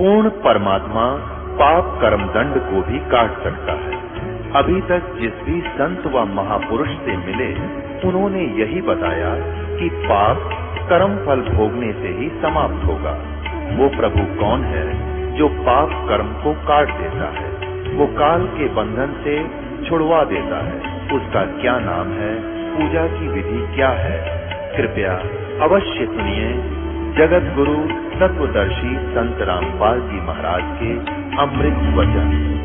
पूर्ण परमात्मा पाप कर्म दंड को भी काट सकता है। अभी तक जिस भी संत व महापुरुष से मिले उन्होंने यही बताया कि पाप कर्म फल भोगने से ही समाप्त होगा। वो प्रभु कौन है जो पाप कर्म को काट देता है, वो काल के बंधन से छुड़वा देता है। उसका क्या नाम है, पूजा की विधि क्या है? कृपया अवश्य सुनिए जगत गुरु तत्वदर्शी संत रामपाल जी महाराज के अमृत वचन।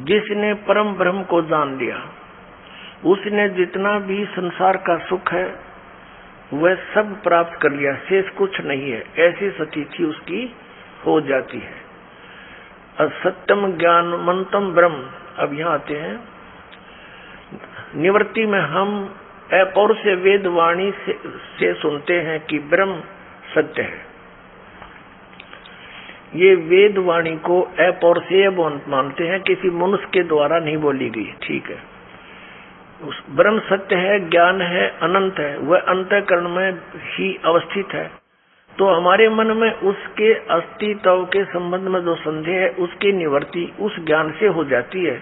जिसने परम ब्रह्म को जान लिया उसने जितना भी संसार का सुख है वह सब प्राप्त कर लिया, शेष कुछ नहीं है। ऐसी स्थिति उसकी हो जाती है। असत्यम ज्ञानमंतम ब्रह्म। अब यहाँ आते हैं निवृत्ति में हम अपौरुषेय वेद वाणी से सुनते हैं कि ब्रह्म सत्य है। ये वेद वाणी को अपौरुषेय मानते हैं, किसी मनुष्य के द्वारा नहीं बोली गई। ठीक है, उस ब्रह्म सत्य है, ज्ञान है, अनंत है, वह अंतःकरण में ही अवस्थित है। तो हमारे मन में उसके अस्तित्व के संबंध में जो संदेह है उसकी निवृत्ति उस ज्ञान से हो जाती है।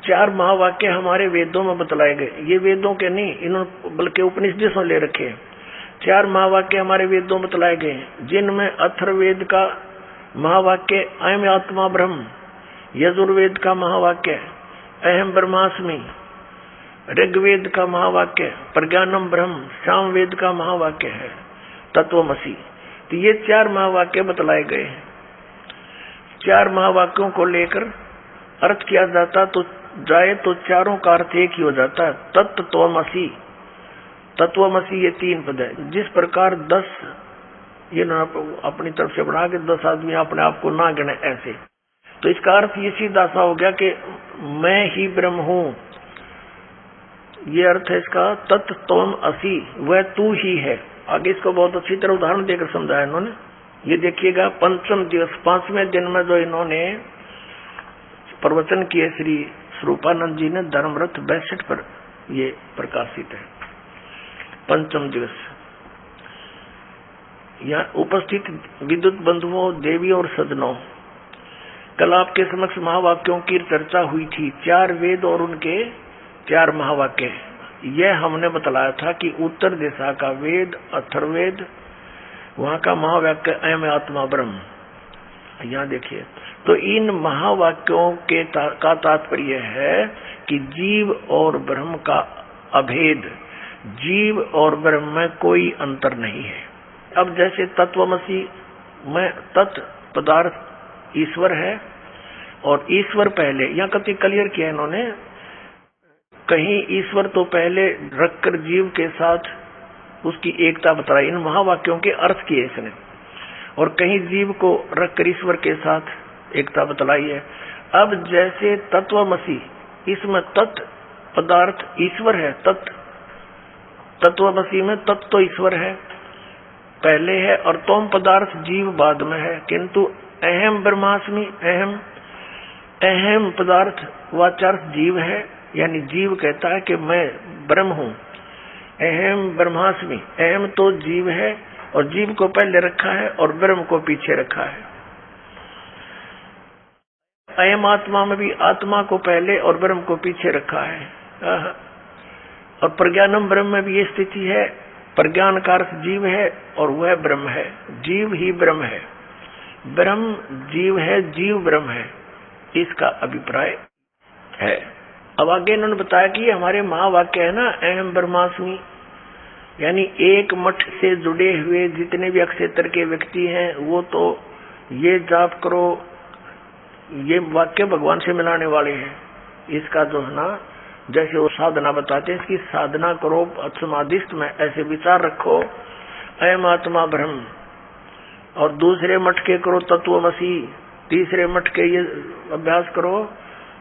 4 महावाक्य हमारे वेदों में बतलाए गए, ये वेदों के नहीं, इन्होंने बल्कि उपनिषदों से ले रखे हैं। 4 महावाक्य हमारे वेदों में बतलाए गए, जिनमें अथर्ववेद का महावाक्य अयम आत्मा ब्रह्म, यजुर्वेद का महावाक्य अहम ब्रह्मास्मि, ऋग्वेद का महावाक्य प्रज्ञानम ब्रह्म, सामवेद का महावाक्य है तत्वमसि। तो ये 4 महावाक्य बतलाए गए हैं। 4 महावाक्यों को लेकर अर्थ किया जाता तो चारों का अर्थ एक ही हो जाता है, तत्वमसि। तत्वमसि ये 3 पद है। जिस प्रकार 10 ये ना अपनी तरफ से बढ़ा के 10 आदमी अपने आप को ना गिने ऐसे, तो इसका अर्थ ये सीधा सा हो गया कि मैं ही ब्रह्म हूँ। ये अर्थ है इसका, तत्त्वम असि, वह तू ही है। आगे इसको बहुत अच्छी तरह उदाहरण देकर समझाया इन्होंने। ये देखिएगा, पंचम दिवस 5वें दिन में जो इन्होंने प्रवचन किए श्री स्वरूपानंद जी ने धर्मरथ 62 पर ये प्रकाशित है। पंचम दिवस यहाँ उपस्थित विद्युत बंधुओं, देवी और सज्जनों, कल आपके समक्ष महावाक्यों की चर्चा हुई थी। 4 वेद और उनके 4 महावाक्य। यह हमने बतलाया था कि उत्तर दिशा का वेद अथर्ववेद, वहां का महावाक्य अयम आत्मा ब्रह्म। यहाँ देखिए, तो इन महावाक्यों के का तात्पर्य है कि जीव और ब्रह्म का अभेद, जीव और ब्रह्म में कोई अंतर नहीं है। अब जैसे तत्वमसि में तत् पदार्थ ईश्वर है और ईश्वर पहले, यहाँ कति क्लियर किया इन्होंने, कहीं ईश्वर तो पहले रखकर जीव के साथ उसकी एकता बताई, इन महावाक्यों के अर्थ किए इसने, और कहीं जीव को रखकर ईश्वर के साथ एकता बतलाई है। अब जैसे तत्वमसि, इसमें तत् पदार्थ ईश्वर है, तत्वमसि में तत्व तो ईश्वर है पहले है और तोम पदार्थ जीव बाद में है, किंतु अहम ब्रह्मास्मि, अहम पदार्थ वाचार्थ जीव है, यानी जीव कहता है कि मैं ब्रह्म हूँ। अहम ब्रह्मास्मि, अहम तो जीव है और जीव को पहले रखा है और ब्रह्म को पीछे रखा है। अयम आत्मा में भी आत्मा को पहले और ब्रह्म को पीछे रखा है। और प्रज्ञानम ब्रह्म में भी ये स्थिति है, प्रज्ञान का अर्थ जीव है और वह ब्रह्म है, जीव ही ब्रह्म है, ब्रह्म जीव है, जीव ब्रह्म है, इसका अभिप्राय है। अब आगे इन्होंने बताया कि हमारे महावाक्य है ना, अहम ब्रह्मास्मि, यानी एक मठ से जुड़े हुए जितने भी अक्षेत्र के व्यक्ति हैं वो तो ये जाप करो, ये वाक्य भगवान से मिलाने वाले हैं। इसका जो है ना, जैसे वो साधना बताते हैं, इसकी साधना करो समाधिस्थ में, ऐसे विचार रखो अयम आत्मा ब्रह्म, और दूसरे मठ के करो तत्वमसि, तीसरे मठ के ये अभ्यास करो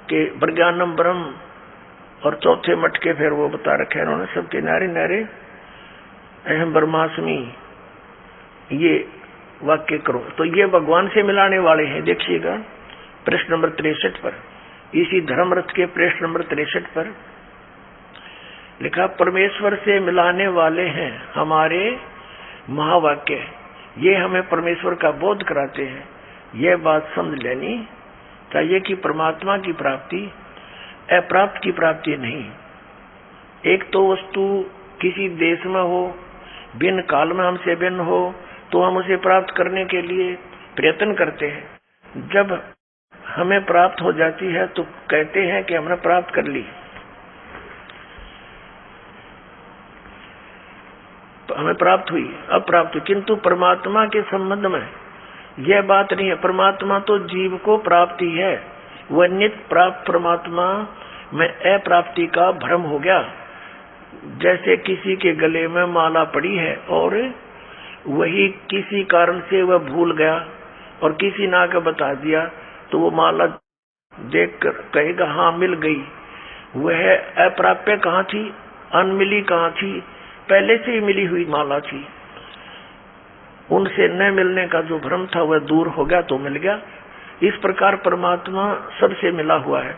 कि प्रज्ञानम ब्रह्म, और चौथे मठ के फिर वो बता रखे उन्होंने सबके नारे नारे अहम ब्रह्मास्मि, ये वाक्य करो। तो ये भगवान से मिलाने वाले हैं। देखिएगा प्रश्न नंबर 63 पर, इसी धर्म रथ के प्रश्न नंबर 63 पर लिखा, परमेश्वर से मिलाने वाले हैं हमारे महावाक्य, ये हमें परमेश्वर का बोध कराते हैं। यह बात समझ लेनी चाहिए कि परमात्मा की प्राप्ति अप्राप्त की प्राप्ति नहीं। एक तो वस्तु किसी देश में हो, भिन्न काल में हमसे भिन्न हो, तो हम उसे प्राप्त करने के लिए प्रयत्न करते हैं। जब हमें प्राप्त हो जाती है तो कहते हैं कि हमने प्राप्त कर ली, तो हमें प्राप्त हुई, अब प्राप्त हुई। किंतु परमात्मा के संबंध में यह बात नहीं है। परमात्मा तो जीव को प्राप्ति है, वह नित्य प्राप्त परमात्मा में अप्राप्ति का भ्रम हो गया। जैसे किसी के गले में माला पड़ी है और वही किसी कारण से वह भूल गया और किसी ने आकर बता दिया, तो वो माला देखकर कहेगा हाँ मिल गई। वह अप्राप्य कहाँ थी, अनमिली कहाँ थी, पहले से ही मिली हुई माला थी। उनसे न मिलने का जो भ्रम था वह दूर हो गया तो मिल गया। इस प्रकार परमात्मा सबसे मिला हुआ है।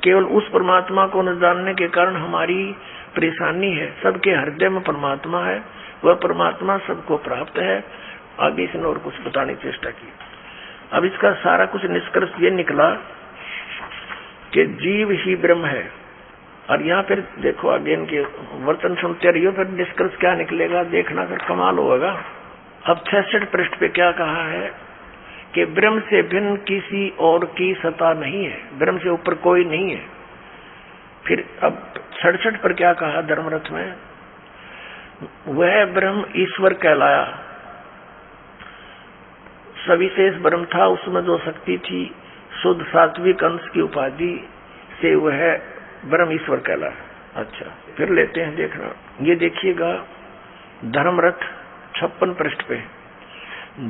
केवल उस परमात्मा को न जानने के कारण हमारी परेशानी है। सबके हृदय में परमात्मा है, वह परमात्मा सबको प्राप्त है। आगे इसने और कुछ बताने की चेष्टा की। अब इसका सारा कुछ निष्कर्ष ये निकला कि जीव ही ब्रह्म है। और यहाँ फिर देखो आगे इनके वर्तन सुनते रहियो, फिर निष्कर्ष क्या निकलेगा देखना, फिर कमाल होगा। अब 66 पृष्ठ पे क्या कहा है कि ब्रह्म से भिन्न किसी और की सत्ता नहीं है, ब्रह्म से ऊपर कोई नहीं है। फिर अब 67 पर क्या कहा धर्मरथ में, वह ब्रह्म ईश्वर कहलाया। सविशेष ब्रह्म था, उसमें जो शक्ति थी शुद्ध सात्विक अंश की उपाधि से वह ब्रह्म ईश्वर कहलाया। अच्छा फिर लेते हैं, देखना ये देखिएगा धर्मरथ 56 पृष्ठ पे,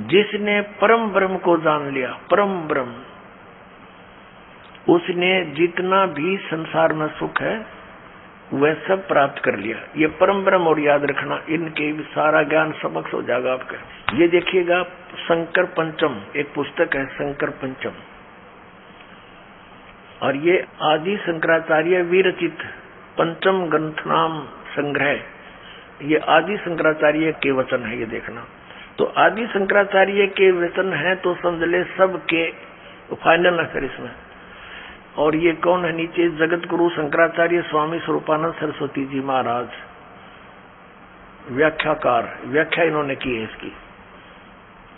जिसने परम ब्रह्म को जान लिया, परम ब्रह्म, उसने जितना भी संसार में सुख है वह सब प्राप्त कर लिया। ये परम ब्रह्म और याद रखना, इनके सारा ज्ञान समक्ष हो जाएगा आपका। ये देखिएगा शंकर पंचम, एक पुस्तक है शंकर पंचम, और ये आदि शंकराचार्य विरचित पंचम ग्रंथनाम संग्रह, ये आदि शंकराचार्य के वचन है। ये देखना, तो आदि शंकराचार्य के वचन है तो समझ ले सब के फाइनल है फिर इसमें। और ये कौन है नीचे, जगत गुरु शंकराचार्य स्वामी स्वरूपानंद सरस्वती जी महाराज, व्याख्याकार, व्याख्या इन्होंने की है इसकी।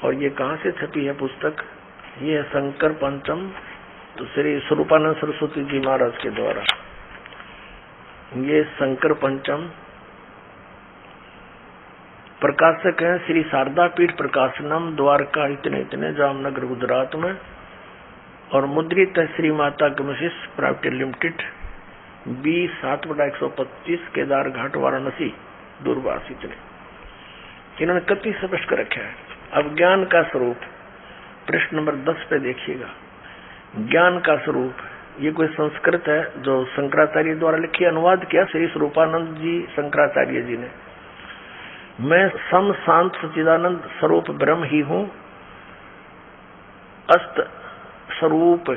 और ये कहाँ से छपी है पुस्तक, ये है शंकर पंचम, तो श्री स्वरूपानंद सरस्वती जी महाराज के द्वारा। ये शंकर पंचम, प्रकाशक है श्री शारदा पीठ प्रकाशनम, द्वारका इतने इतने, जामनगर गुजरात में। और मुद्रित है श्री माता कमिशिस प्राइवेट लिमिटेड, 20/7/125, केदार घाट वाराणसी, दूरभाष। इतने इन्होंने कति स्पष्ट कर रखा है। अब ज्ञान का स्वरूप प्रश्न नंबर 10 पे देखिएगा। ज्ञान का स्वरूप, ये कोई संस्कृत है जो शंकराचार्य द्वारा लिखी, अनुवाद किया श्री स्वरूपानंद जी शंकराचार्य जी ने। मैं सम शांत सच्चिदानंद स्वरूप ब्रह्म ही हूँ, अस्त स्वरूप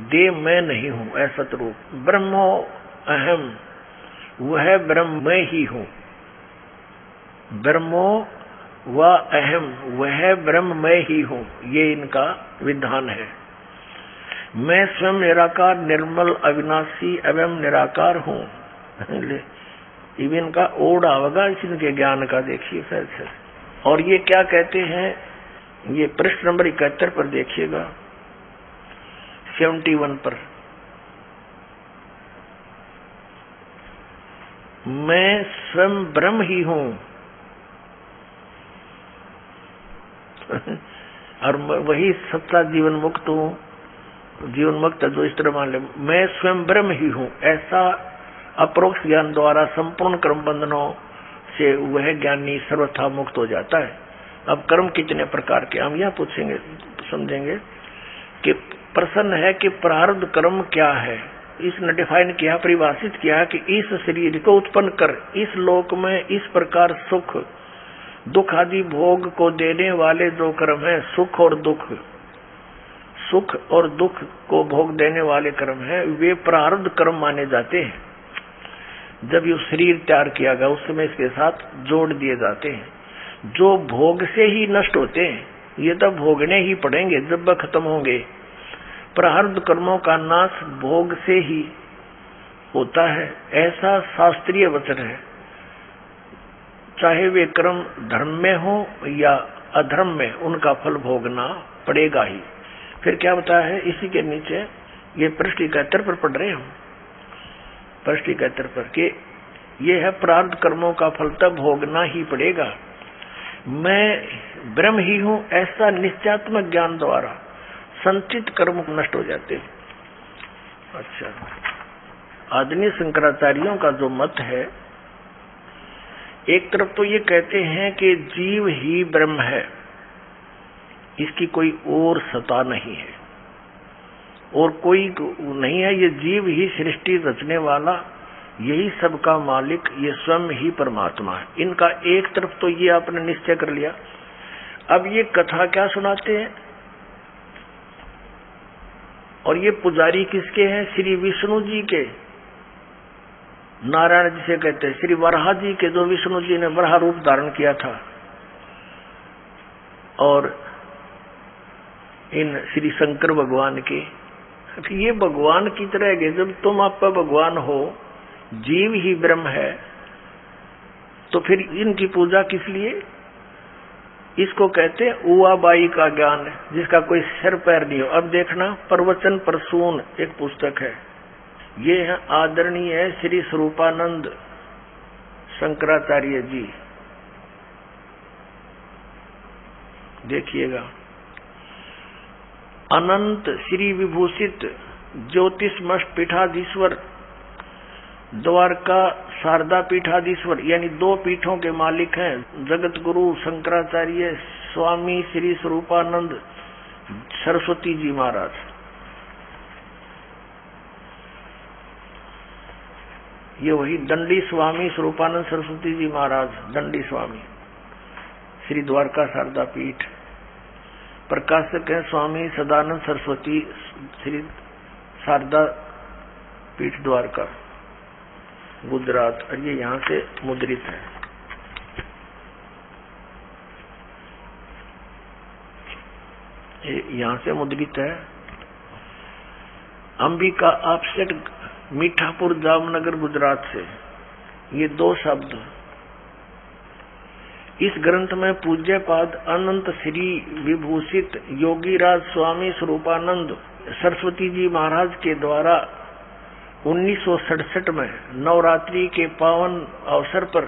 दे मैं नहीं हूँ, ऐसा रूप ब्रह्मो अहम, वह ब्रह्म मैं ही हूँ। ब्रह्मो व अहम, वह ब्रह्म मैं ही हूँ, ये इनका विधान है। मैं स्वयं निराकार निर्मल अविनाशी एवं निराकार हूँ। इनका ओड आवेगा इनके ज्ञान का, देखिए फिर। और ये क्या कहते हैं, ये प्रश्न नंबर 71 पर देखिएगा, 71 पर, मैं स्वयं ब्रह्म ही हूं। और वही सच्चा जीवन मुक्त हूं, जीवन मुक्त जो इस तरह मान ले, मैं स्वयं ब्रह्म ही हूं, ऐसा अपरोक्ष ज्ञान द्वारा संपूर्ण कर्म बंधनों से वह ज्ञानी सर्वथा मुक्त हो जाता है। अब कर्म कितने प्रकार के, हम यह पूछेंगे, समझेंगे कि प्रश्न है कि प्रारब्ध कर्म क्या है। इसने डिफाइन किया, परिभाषित किया कि इस शरीर को उत्पन्न कर इस लोक में इस प्रकार सुख दुख आदि भोग को देने वाले जो कर्म है, सुख और दुख को भोग देने वाले कर्म है, वे प्रारब्ध कर्म माने जाते हैं। जब ये शरीर तैयार किया गया उस समय इसके साथ जोड़ दिए जाते हैं, जो भोग से ही नष्ट होते हैं, ये तो भोगने ही पड़ेंगे जब वह खत्म होंगे। प्रारब्ध कर्मों का नाश भोग से ही होता है, ऐसा शास्त्रीय वचन है। चाहे वे कर्म धर्म में हो या अधर्म में, उनका फल भोगना पड़ेगा ही। फिर क्या बताया है इसी के नीचे, ये पृष्ठ 71 पर पढ़ रहे हम, पृष्ठ 71 पर कि ये है प्रारब्ध कर्मों का फल तब भोगना ही पड़ेगा। मैं ब्रह्म ही हूं, ऐसा निश्चयात्मक ज्ञान द्वारा संचित कर्म नष्ट हो जाते हैं। अच्छा, आदरणीय शंकराचार्यों का जो मत है, एक तरफ तो ये कहते हैं कि जीव ही ब्रह्म है, इसकी कोई और सत्ता नहीं है और कोई नहीं है, ये जीव ही सृष्टि रचने वाला, यही सबका मालिक, ये स्वयं ही परमात्मा है। इनका एक तरफ तो ये आपने निश्चय कर लिया। अब ये कथा क्या सुनाते हैं, और ये पुजारी किसके हैं? श्री विष्णु जी के, नारायण जिसे कहते हैं, श्री वराह जी के, जो विष्णु जी ने वराह रूप धारण किया था, और इन श्री शंकर भगवान के। ये भगवान की तरह के, जब तुम आपका भगवान हो, जीव ही ब्रह्म है, तो फिर इनकी पूजा किस लिए? इसको कहते हैं उवाबाई का ज्ञान, जिसका कोई सिर पैर नहीं हो। अब देखना, प्रवचन प्रसून एक पुस्तक है, ये है आदरणीय श्री स्वरूपानंद शंकराचार्य जी, देखिएगा। अनंत श्री विभूषित ज्योतिषमठ पीठाधीश्वर, द्वारका शारदा पीठाधीश्वर, यानी 2 पीठों के मालिक हैं जगत गुरु शंकराचार्य स्वामी श्री स्वरूपानंद सरस्वती जी महाराज। ये वही दंडी स्वामी स्वरूपानंद सरस्वती जी महाराज, दंडी स्वामी, श्री द्वारका शारदा पीठ। प्रकाशक है स्वामी सदानंद सरस्वती, श्री शारदा पीठ द्वारका, गुजरात। और ये यहाँ से मुद्रित है। ये यहाँ से मुद्रित है। अंबिका आपसेट, मीठापुर, जामनगर, गुजरात से। ये 2 शब्द इस ग्रंथ में पूज्यपाद अनंत श्री विभूषित योगीराज स्वामी स्वरूपानंद सरस्वती जी महाराज के द्वारा 1967 में नवरात्रि के पावन अवसर पर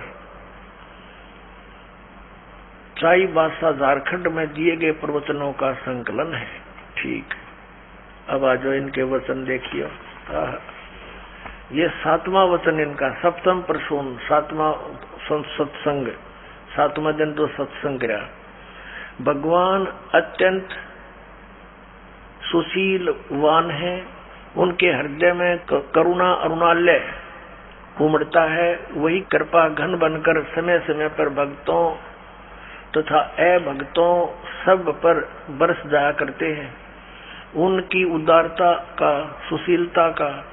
चाईबासा झारखंड में दिए गए प्रवचनों का संकलन है। ठीक, अब आ जाओ, इनके वचन देखिए। ये 7वां वचन इनका, सप्तम प्रसून, 7वां सत्संग, 7वां दिन तो सत्संग रहा। भगवान अत्यंत सुशीलवान है, उनके हृदय में करुणा अरुणालय उमड़ता है। वही कृपा घन बनकर समय समय पर भक्तों तथा अभक्तों सब पर बरस जाया करते हैं। उनकी उदारता का, सुशीलता का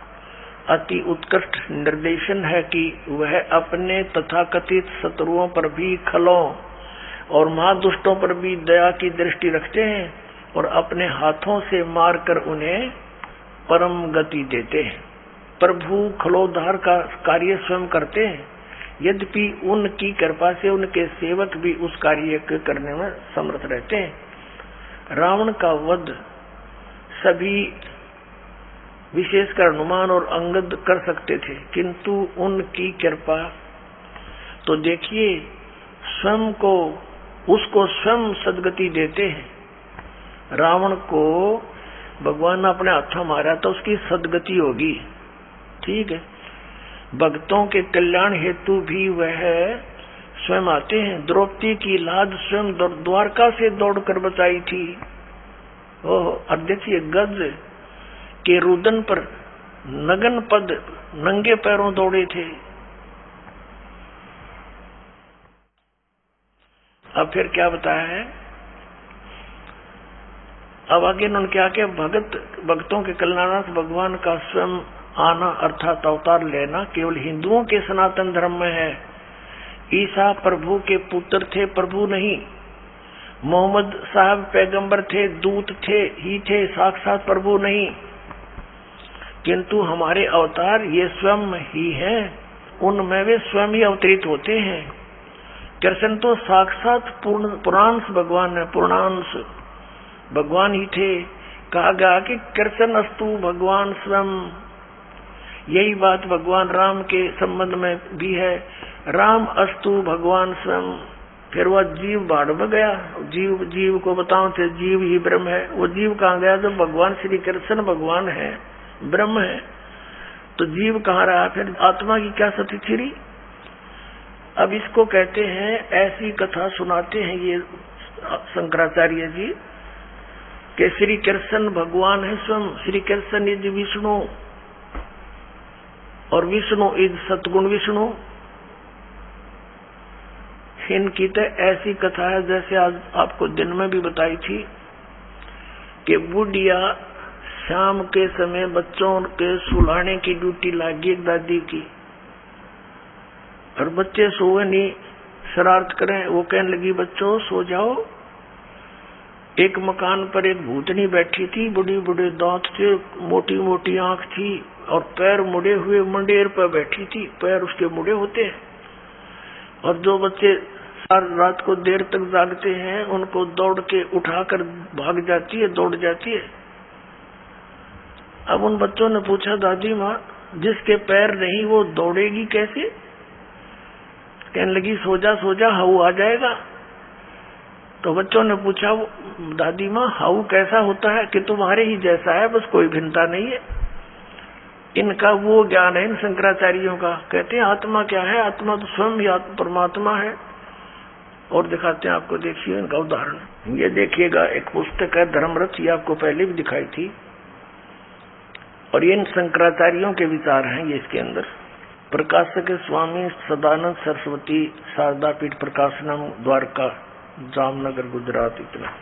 अति उत्कृष्ट निर्देशन है कि वह अपने तथाकथित शत्रुओं पर भी, खलों और महादुष्टों पर भी दया की दृष्टि रखते हैं और अपने हाथों से मारकर उन्हें परम गति देते हैं। प्रभु खलोद्धार का कार्य स्वयं करते हैं, यद्यपि उनकी कृपा से उनके सेवक भी उस कार्य को करने में समर्थ रहते हैं। रावण का वध सभी विशेषकर हनुमान और अंगद कर सकते थे, किंतु उनकी कृपा तो देखिए, स्वयं को उसको स्वयं सदगति देते हैं। रावण को भगवान ने अपने हाथों मारा तो उसकी सदगति होगी, ठीक है। भक्तों के कल्याण हेतु भी वह स्वयं आते हैं। द्रौपदी की लाज स्वयं द्वारका से दौड़कर बचाई थी। और देखिए, गज के रुदन पर नगन पद नंगे पैरों दौड़े थे। अब फिर क्या बताया है, अब आगे उन्होंने क्या किया, भक्तों के कल्याणार्थ भगवान का स्वयं आना अर्थात अवतार लेना केवल हिंदुओं के सनातन धर्म में है। ईसा प्रभु के पुत्र थे, प्रभु नहीं। मोहम्मद साहब पैगंबर थे, दूत थे, साक्षात प्रभु नहीं। किंतु हमारे अवतार ये स्वयं ही हैं, उनमें वे स्वयं ही अवतरित होते हैं। कृष्ण तो साक्षात पूर्णांश भगवान है, पूर्णांश भगवान ही थे। कहा गया कि कृष्ण अस्तु भगवान स्वयं। यही बात भगवान राम के संबंध में भी है, राम अस्तु भगवान स्वयं। फिर वह जीव बाढ़ में गया, जीव को बताओ थे जीव ही ब्रह्म है। वो जीव कहाँ गया जब भगवान श्री कृष्ण भगवान है, ब्रह्म है, तो जीव कहाँ रहा? फिर आत्मा की क्या स्थिति थी? अब इसको कहते हैं, ऐसी कथा सुनाते हैं ये शंकराचार्य जी कि श्री कृष्ण भगवान है स्वयं। श्री कृष्ण इज विष्णु और विष्णु इज सतगुण विष्णु। इनकी तो ऐसी कथा है जैसे आज आपको दिन में भी बताई थी कि बुढ़िया शाम के समय बच्चों के सुलाने की ड्यूटी लगी एक दादी की, और बच्चे सोए नहीं, शरारत करें। वो कहने लगी बच्चों सो जाओ। एक मकान पर एक भूतनी बैठी थी, बड़ी बड़े दांत थे, मोटी मोटी आंख थी और पैर मुड़े हुए मंडेर पर बैठी थी। पैर उसके मुड़े होते हैं। और जो बच्चे सारी रात को देर तक जागते हैं उनको दौड़ के उठाकर भाग जाती है, दौड़ जाती है। अब उन बच्चों ने पूछा दादी माँ, जिसके पैर नहीं वो दौड़ेगी कैसे? कहने लगी सो जा हाउ आ जाएगा। तो बच्चों ने पूछा दादी माँ हाउ कैसा होता है? कि तुम्हारे ही जैसा है, बस कोई भिन्नता नहीं है। इनका वो ज्ञान है इन शंकराचार्यों का। कहते हैं आत्मा क्या है? आत्मा तो स्वयं ही परमात्मा है। और दिखाते हैं आपको, देखिए इनका उदाहरण। ये देखिएगा, एक पुस्तक है धर्मरथ, ये आपको पहले भी दिखाई थी, और ये इन शंकराचार्यों के विचार हैं ये इसके अंदर। प्रकाशक स्वामी सदानंद सरस्वती, शारदा पीठ प्रकाशनम, द्वारका, जामनगर, गुजरात। इतना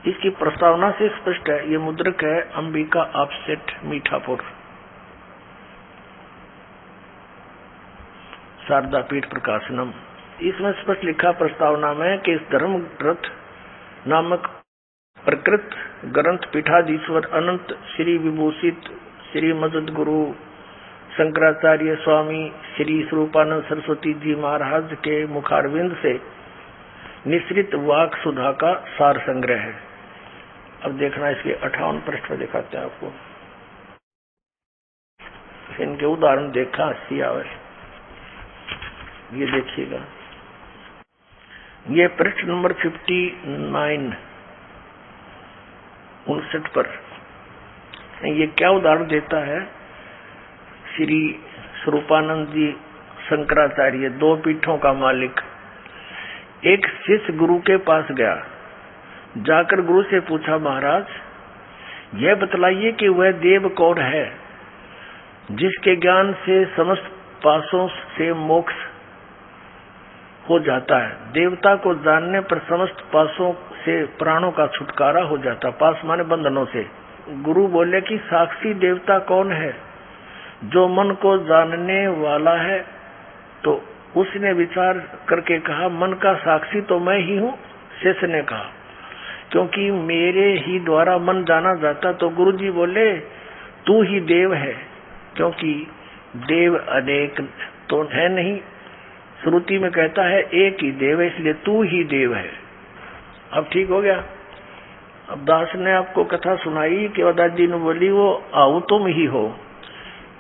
इसकी प्रस्तावना से स्पष्ट है। ये मुद्रक है अंबिका ऑफसेट, मीठापुर, शारदा पीठ प्रकाशनम। इसमें स्पष्ट लिखा प्रस्तावना में कि इस धर्म रथ नामक प्रकृत ग्रंथ पीठाधीश्वर अनंत श्री विभूषित श्री मदद गुरु शंकराचार्य स्वामी श्री स्वरूपानंद सरस्वती जी महाराज के मुखारविंद से निश्रित वाक सुधा का सार संग्रह है। अब देखना, इसके 58 पृष्ठ में दिखाते हैं आपको। इनके उदाहरण देखा हंसी आवे। ये देखिएगा, ये पृष्ठ नंबर 59 59 पर ये क्या उदाहरण देता है। श्री स्वरूपानंद जी शंकराचार्य, 2 पीठों का मालिक, एक शिष्य गुरु के पास गया। जाकर गुरु से पूछा, महाराज यह बतलाइए कि वह देव कौन है जिसके ज्ञान से समस्त पासों से मोक्ष हो जाता है? देवता को जानने पर समस्त पासों से प्राणों का छुटकारा हो जाता। पास माने बंधनों से। गुरु बोले कि साक्षी देवता कौन है? जो मन को जानने वाला है। तो उसने विचार करके कहा, मन का साक्षी तो मैं ही हूँ। शिष्य ने कहा, क्योंकि मेरे ही द्वारा मन जाना जाता। तो गुरुजी बोले, तू ही देव है, क्योंकि देव अनेक तो है नहीं। श्रुति में कहता है एक ही देव है, इसलिए तू ही देव है। अब ठीक हो गया। अब दास ने आपको कथा सुनाई कि दादी ने बोली वो आओ तुम ही हो,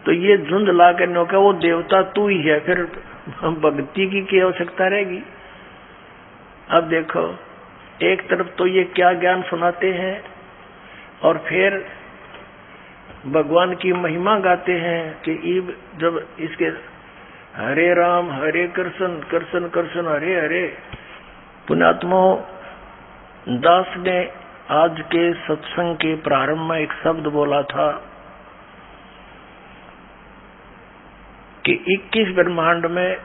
तो ये झुंड ला कर नो क्या वो देवता तू ही है, फिर भक्ति की आवश्यकता रहेगी। अब देखो एक तरफ तो ये क्या ज्ञान सुनाते हैं और फिर भगवान की महिमा गाते हैं कि जब इसके हरे राम हरे कृष्ण कृष्ण कृष्ण हरे हरे। पुण्यात्मा दास ने आज के सत्संग के प्रारंभ में एक शब्द बोला था कि 21 ब्रह्मांड में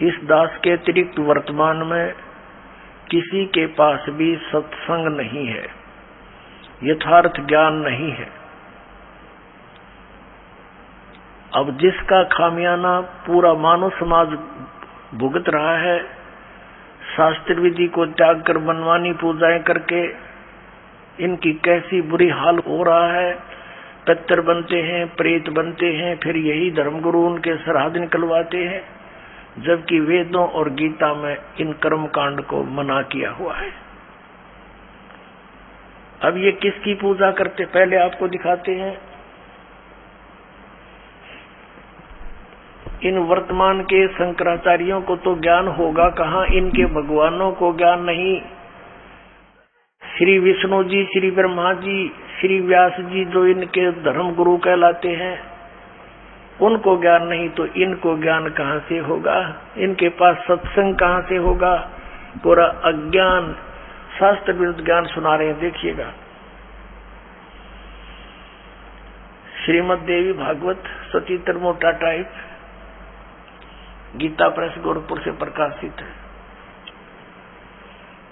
इस दास के अतिरिक्त वर्तमान में किसी के पास भी सत्संग नहीं है, यथार्थ ज्ञान नहीं है। अब जिसका खामियाना पूरा मानव समाज भुगत रहा है, शास्त्र विधि को त्याग कर मनमानी पूजाएं करके इनकी कैसी बुरी हाल हो रहा है। पितर बनते हैं, प्रेत बनते हैं, फिर यही धर्मगुरु उनके श्राद्ध निकलवाते हैं, जबकि वेदों और गीता में इन कर्म कांड को मना किया हुआ है। अब ये किसकी पूजा करते पहले आपको दिखाते हैं। इन वर्तमान के शंकराचार्यों को तो ज्ञान होगा कहाँ, इनके भगवानों को ज्ञान नहीं। श्री विष्णु जी, श्री ब्रह्मा जी, श्री व्यास जी जो इनके धर्म गुरु कहलाते हैं, उनको ज्ञान नहीं तो इनको ज्ञान कहाँ से होगा। इनके पास सत्संग कहाँ से होगा। पूरा अज्ञान शास्त्र विरुद्ध ज्ञान सुना रहे हैं। देखिएगा श्रीमद देवी भागवत सचित्र मोटा टाइप, गीता प्रेस गोरखपुर से प्रकाशित है।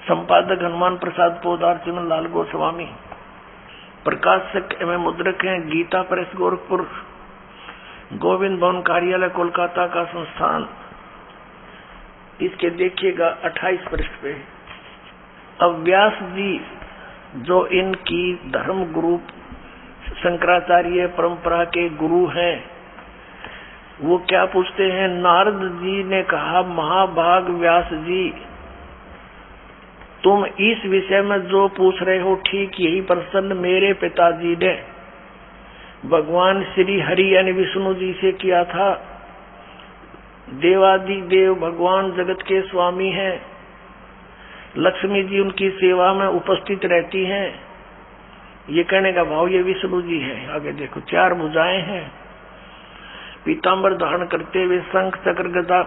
संपादक हनुमान प्रसाद पोदार चिमन लाल गोस्वामी, प्रकाशक एवं मुद्रक हैं गीता प्रेस गोरखपुर, गोविंद भवन कार्यालय कोलकाता का संस्थान। इसके देखिएगा 28 पृष्ठ पे। अब व्यास जी जो इनकी धर्म गुरु शंकराचार्य परंपरा के गुरु हैं, वो क्या पूछते हैं। नारद जी ने कहा, महाभाग व्यास जी तुम इस विषय में जो पूछ रहे हो ठीक यही प्रश्न मेरे पिताजी ने भगवान श्री हरि यानी विष्णु जी से किया था। देवादि देव भगवान जगत के स्वामी हैं, लक्ष्मी जी उनकी सेवा में उपस्थित रहती हैं। ये कहने का भाव ये विष्णु जी है। आगे देखो 4 भुजाएं हैं, पीतांबर धारण करते हुए शंख चक्र गदा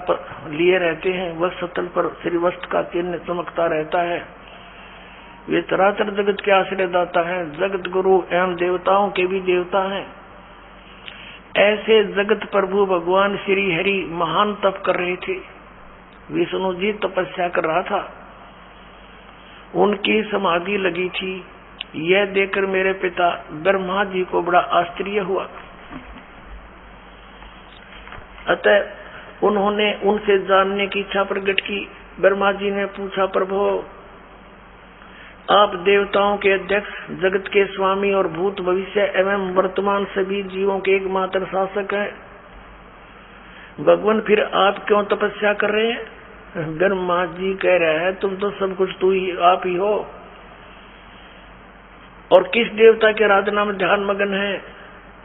लिए रहते हैं, वस्त्र तल पर श्री वस्त्र का चिन्ह चमकता रहता है। वे चराचर जगत के आश्रय दाता है, जगत गुरु एवं देवताओं के भी देवता हैं। ऐसे जगत प्रभु भगवान श्री हरि महान तप कर रहे थे। विष्णु जी तपस्या कर रहा था, उनकी समाधि लगी थी। यह देखकर मेरे पिता ब्रह्मा जी को बड़ा आश्चर्य हुआ। अतः उन्होंने उनसे जानने की इच्छा प्रकट की। ब्रह्मा जी ने पूछा, प्रभु आप देवताओं के अध्यक्ष, जगत के स्वामी और भूत भविष्य एवं वर्तमान सभी जीवों के एकमात्र शासक हैं, भगवान फिर आप क्यों तपस्या कर रहे हैं। ब्रह्मा जी कह रहे हैं, तुम तो सब कुछ तू ही आप ही हो, और किस देवता की आराधना में ध्यान मगन है,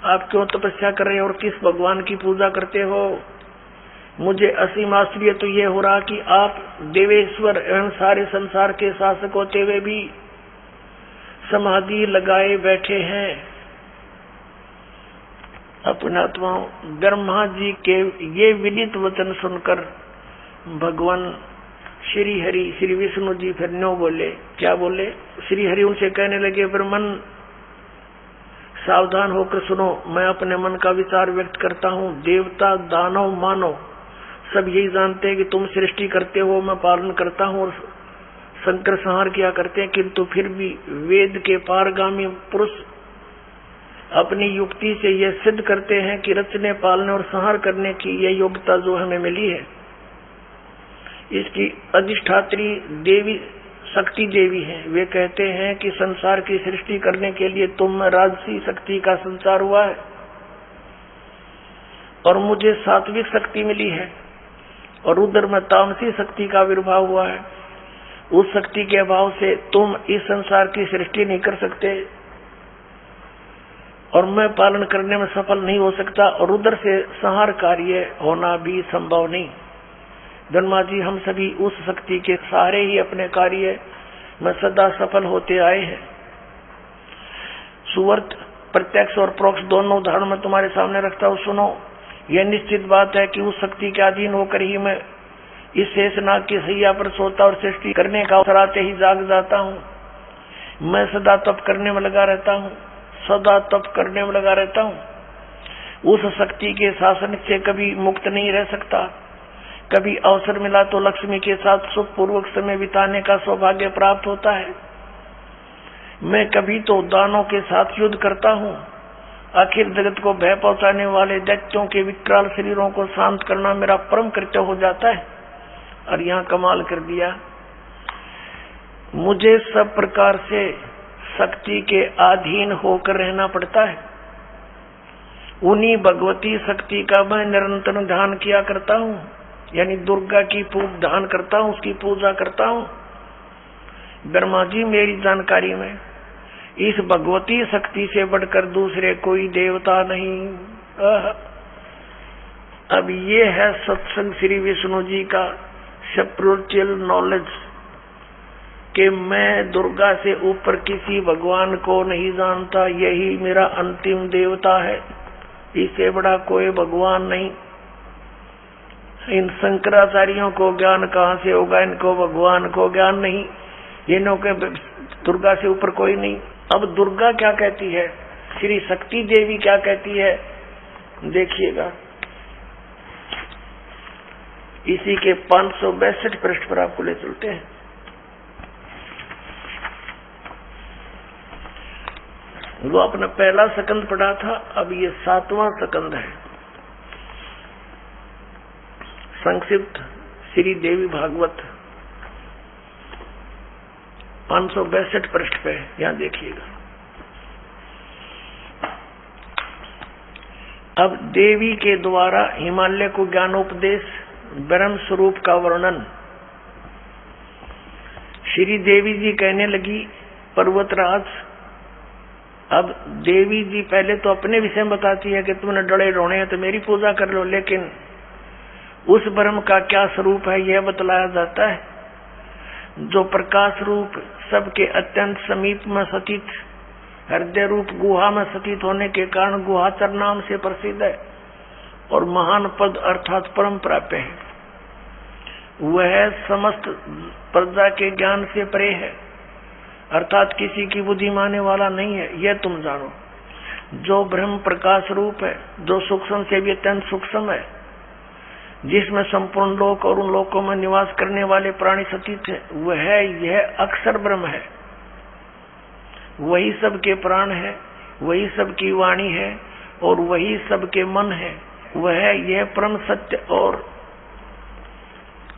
आप क्यों तपस्या कर रहे हो और किस भगवान की पूजा करते हो। मुझे असीम आश्चर्य तो ये हो रहा कि आप देवेश्वर एवं सारे संसार के शासक होते हुए भी समाधि लगाए बैठे हैं। अपने आत्माओं, ब्रह्मा जी के ये विदित वचन सुनकर भगवान श्री हरि श्री विष्णु जी फिर नो बोले। क्या बोले। श्री हरि उनसे कहने लगे, ब्रह्मन सावधान होकर सुनो, मैं अपने मन का विचार व्यक्त करता हूँ। देवता दानव मानव सब यही जानते हैं कि तुम सृष्टि करते हो, मैं पालन करता हूँ और संकर संहार किया करते हैं, किंतु फिर भी वेद के पारगामी पुरुष अपनी युक्ति से यह सिद्ध करते हैं कि रचने पालने और संहार करने की यह योग्यता जो हमें मिली है, इसकी अधिष्ठात्री देवी शक्ति देवी है। वे कहते हैं कि संसार की सृष्टि करने के लिए तुम में राजसी शक्ति का संचार हुआ है और मुझे सात्विक शक्ति मिली है, और उधर में तामसी शक्ति का आविर्भाव हुआ है। उस शक्ति के अभाव से तुम इस संसार की सृष्टि नहीं कर सकते और मैं पालन करने में सफल नहीं हो सकता, और उधर से संहार कार्य होना भी संभव नहीं। ब्रह्मा जी हम सभी उस शक्ति के सहारे ही अपने कार्य में सदा सफल होते आए हैं। सुवर्त प्रत्यक्ष और प्रोक्ष दोनों उदाहरण मैं तुम्हारे सामने रखता हूँ, सुनो। यह निश्चित बात है कि उस शक्ति के अधीन होकर ही मैं इस शेषनाग की सैया पर सोता और सृष्टि करने का अवसर आते ही जाग जाता हूँ। मैं सदा तप करने में लगा रहता हूँ, सदा तप करने में लगा रहता हूँ। उस शक्ति के शासन से कभी मुक्त नहीं रह सकता। कभी अवसर मिला तो लक्ष्मी के साथ सुखपूर्वक समय बिताने का सौभाग्य प्राप्त होता है। मैं कभी तो दानों के साथ युद्ध करता हूँ। आखिर जगत को भय पहुंचाने वाले दैत्यों के विकराल शरीरों को शांत करना मेरा परम कर्तव्य हो जाता है। और यहाँ कमाल कर दिया, मुझे सब प्रकार से शक्ति के अधीन होकर रहना पड़ता है। उन्हीं भगवती शक्ति का मैं निरंतर ध्यान किया करता हूँ, यानी दुर्गा की ध्यान करता हूँ, उसकी पूजा करता हूँ। ब्रह्मा जी मेरी जानकारी में इस भगवती शक्ति से बढ़कर दूसरे कोई देवता नहीं। अब ये है सत्संग श्री विष्णु जी का स्पिरिचुअल नॉलेज कि मैं दुर्गा से ऊपर किसी भगवान को नहीं जानता, यही मेरा अंतिम देवता है, इससे बड़ा कोई भगवान नहीं। इन शंकराचार्यों को ज्ञान कहाँ से होगा, इनको भगवान को ज्ञान नहीं, इन्हों के दुर्गा से ऊपर कोई नहीं। अब दुर्गा क्या कहती है, श्री शक्ति देवी क्या कहती है, देखिएगा इसी के 562 पृष्ठ पर आपको ले चलते हैं। वो अपना पहला सकंद पढ़ा था, अब ये 7वां सकंद है। संक्षिप्त श्री देवी भागवत 562 पृष्ठ पे, यहां देखिएगा। अब देवी के द्वारा हिमालय को ज्ञानोपदेश, ब्रह्म स्वरूप का वर्णन। श्री देवी जी कहने लगी, पर्वतराज, अब देवी जी पहले तो अपने विषय में बताती है कि तुमने डरे रोने हैं तो मेरी पूजा कर लो, लेकिन उस ब्रह्म का क्या स्वरूप है यह बतलाया जाता है, जो प्रकाश रूप सबके अत्यंत समीप में स्थित, हृदय रूप गुहा में स्थित होने के कारण गुहाचर नाम से प्रसिद्ध है और महान पद अर्थात परम प्राप्य है। वह समस्त प्रजा के ज्ञान से परे है, अर्थात किसी की बुद्धि मानने वाला नहीं है, यह तुम जानो। जो ब्रह्म प्रकाश रूप है, जो सूक्ष्म से भी अत्यंत सूक्ष्म है, जिसमें संपूर्ण लोक और उन लोकों में निवास करने वाले प्राणी स्थित है, वह यह अक्षर ब्रह्म है। वही सबके प्राण है, वही सबकी वाणी है और वही सबके मन है। वह यह परम सत्य और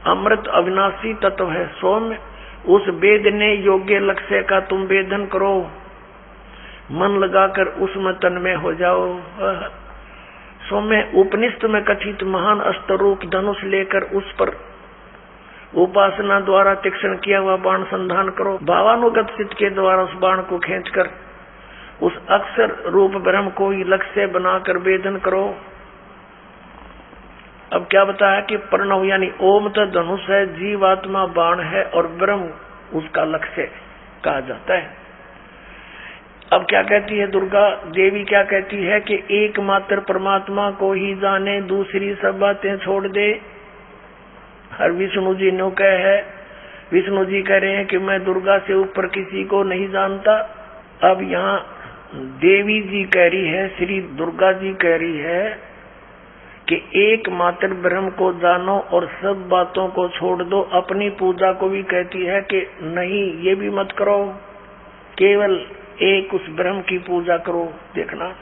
अमृत अविनाशी तत्व है। सौम्य उस वेदने योग्य लक्ष्य का तुम वेदन करो, मन लगाकर उसमें तन्मय हो जाओ। सौम्य उपनिषद में कथित महान अस्त्र रूप धनुष लेकर उस पर उपासना द्वारा तीक्ष्ण किया हुआ बाण संधान करो। भावानुगत चित्त के द्वारा उस बाण को खींचकर उस अक्षर रूप ब्रह्म को ही लक्ष्य बनाकर वेदन करो। अब क्या बताया कि प्रणव यानी ओम तो धनुष है, जीवात्मा बाण है और ब्रह्म उसका लक्ष्य कहा जाता है। अब क्या कहती है दुर्गा देवी, क्या कहती है कि एकमात्र परमात्मा को ही जाने, दूसरी सब बातें छोड़ दे। हर विष्णु जी ने कहे है, विष्णु जी कह रहे हैं कि मैं दुर्गा से ऊपर किसी को नहीं जानता। अब यहाँ देवी जी कह रही है, श्री दुर्गा जी कह रही है कि एकमात्र ब्रह्म को जानो और सब बातों को छोड़ दो। अपनी पूजा को भी कहती है कि नहीं, ये भी मत करो, केवल एक उस ब्रह्म की पूजा करो। देखना,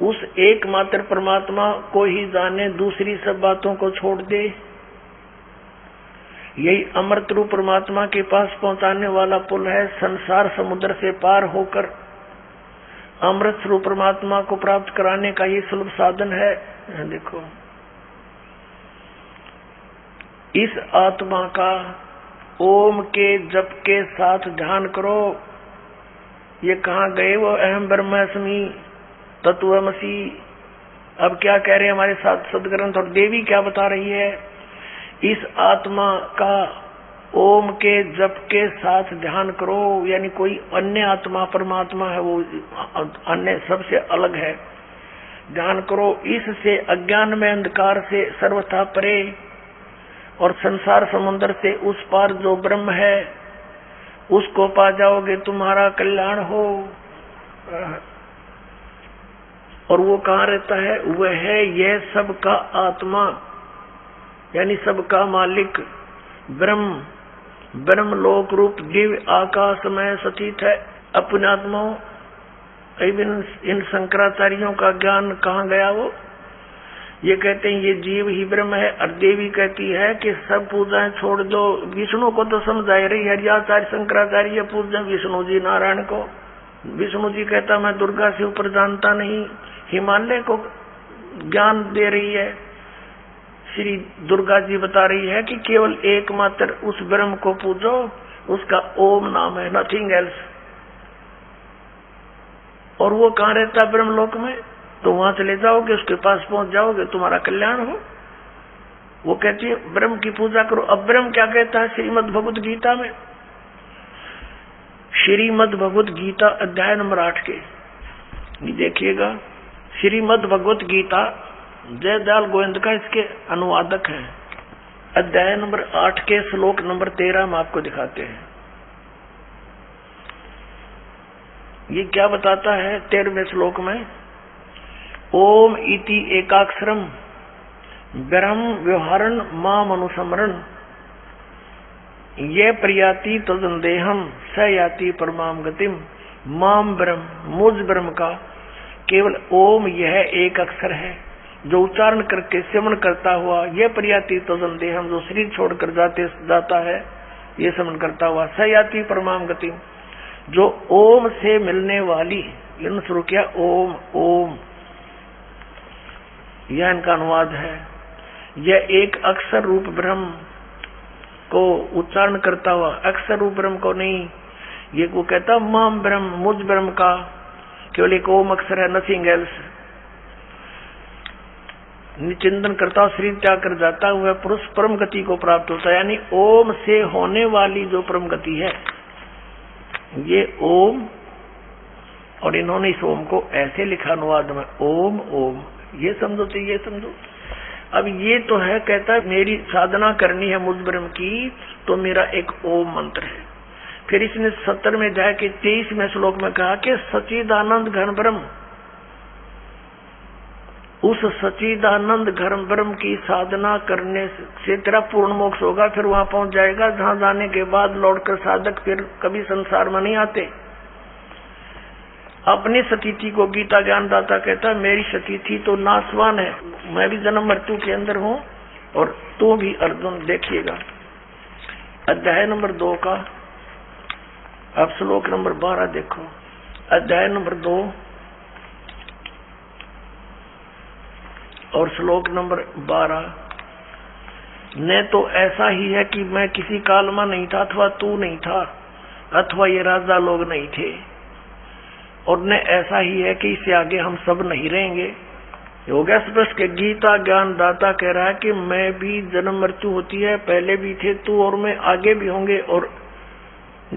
उस एकमात्र परमात्मा को ही जाने, दूसरी सब बातों को छोड़ दे। यही अमृत रूप परमात्मा के पास पहुंचाने वाला पुल है। संसार समुद्र से पार होकर अमृत स्वरूप परमात्मा को प्राप्त कराने का ये सुलभ साधन है। देखो, इस आत्मा का ओम के जप के साथ ध्यान करो। ये कहाँ गए वो अहम ब्रह्मास्मि तत्वमसि। अब क्या कह रहे हैं हमारे साथ सदग्रंथ और देवी क्या बता रही है? इस आत्मा का ओम के जप के साथ ध्यान करो, यानी कोई अन्य आत्मा परमात्मा है, वो अन्य सबसे अलग है। ध्यान करो, इससे अज्ञान में अंधकार से सर्वथा परे और संसार समुद्र से उस पार जो ब्रह्म है उसको पा जाओगे, तुम्हारा कल्याण हो। और वो कहाँ रहता है? वह है यह सबका आत्मा, यानी सबका मालिक ब्रह्म, ब्रह्म लोक रूप दिव्य आकाश में स्थित है। अपने आत्माओं इन शंकराचार्यों का ज्ञान कहाँ गया? वो ये कहते हैं ये जीव ही ब्रह्म है। और देवी कहती है कि सब पूजाएं छोड़ दो। विष्णु को तो समझा रही है, हरियाचार्य शंकराचार्य पूजा विष्णु जी नारायण को। विष्णु जी कहता मैं दुर्गा से ऊपर जानता नहीं। हिमालय को ज्ञान दे रही है। श्री दुर्गा जी बता रही है कि केवल एकमात्र उस ब्रह्म को पूजो, उसका ओम नाम है, नथिंग एल्स। और वो कहाँ रहता है? ब्रह्मलोक में। तो वहां चले जाओगे, उसके पास पहुंच जाओगे, तुम्हारा कल्याण हो। वो कहती है ब्रह्म की पूजा करो। अब ब्रह्म क्या कहता है श्रीमद् भगवत गीता में? श्रीमद् भगवत गीता अध्याय नंबर 8 के देखिएगा। श्रीमद् भगवत गीता जयदयाल गोविंद का इसके अनुवादक है। अध्याय नंबर 8 के श्लोक नंबर 13 हम आपको दिखाते हैं। ये क्या बताता है 13वें श्लोक में? ओम इति एकाक्षरम ब्रह्म व्यवहारन माम अनुसमरण ये प्रयाति तदंदेहम स याति परमाम गतिम। माम ब्रह्म, मुझ ब्रह्म का केवल ओम यह एक अक्षर है जो उच्चारण करके सिमरण करता हुआ, यह प्रयाति तदंदेहम जो शरीर छोड़कर जाता है, ये सिमरण करता हुआ, स याति परमाम गतिम जो ओम से मिलने वाली, इन शुरू किया ओम ओम, यह इनका अनुवाद है। यह एक अक्षर रूप ब्रह्म को उच्चारण करता हुआ, अक्षर रूप ब्रह्म को नहीं। ये वो कहता माम ब्रह्म, मुझ ब्रह्म का केवल एक ओम अक्षर है, नथिंग एल्स। चिंतन करता हुआ शरीर त्याग कर जाता हुआ पुरुष परम गति को प्राप्त होता है। यानी ओम से होने वाली जो परम गति है, ये ओम। और इन्होंने इस ओम को ऐसे लिखा अनुवाद में, ओम ओम। ये समझो तो ये समझो। अब ये तो है, कहता है मेरी साधना करनी है मुझ ब्रह्म की, तो मेरा एक ओम मंत्र है। फिर इसने 70वें अध्याय के 23वें श्लोक में कहा कि सच्चिदानंद घन ब्रह्म, उस सच्चिदानंद घन ब्रह्म की साधना करने से तेरा पूर्ण मोक्ष होगा। फिर वहां पहुंच जाएगा जहां जाने के बाद लौटकर साधक फिर कभी संसार में नहीं आते। अपनी स्थिति को गीता ज्ञानदाता कहता है मेरी स्थिति तो नाशवान है, मैं भी जन्म मृत्यु के अंदर हूँ और तू भी अर्जुन। देखिएगा अध्याय नंबर 2 का, अब श्लोक नंबर 12 देखो। अध्याय नंबर 2 और श्लोक नंबर 12। न तो ऐसा ही है कि मैं किसी काल में नहीं था, अथवा तू नहीं था, अथवा ये राजा लोग नहीं थे, और न ऐसा ही है कि इससे आगे हम सब नहीं रहेंगे। हो गया स्पष्ट के गीता ज्ञान दाता कह रहा है कि मैं भी जन्म मृत्यु होती है, पहले भी थे तू और मैं, आगे भी होंगे। और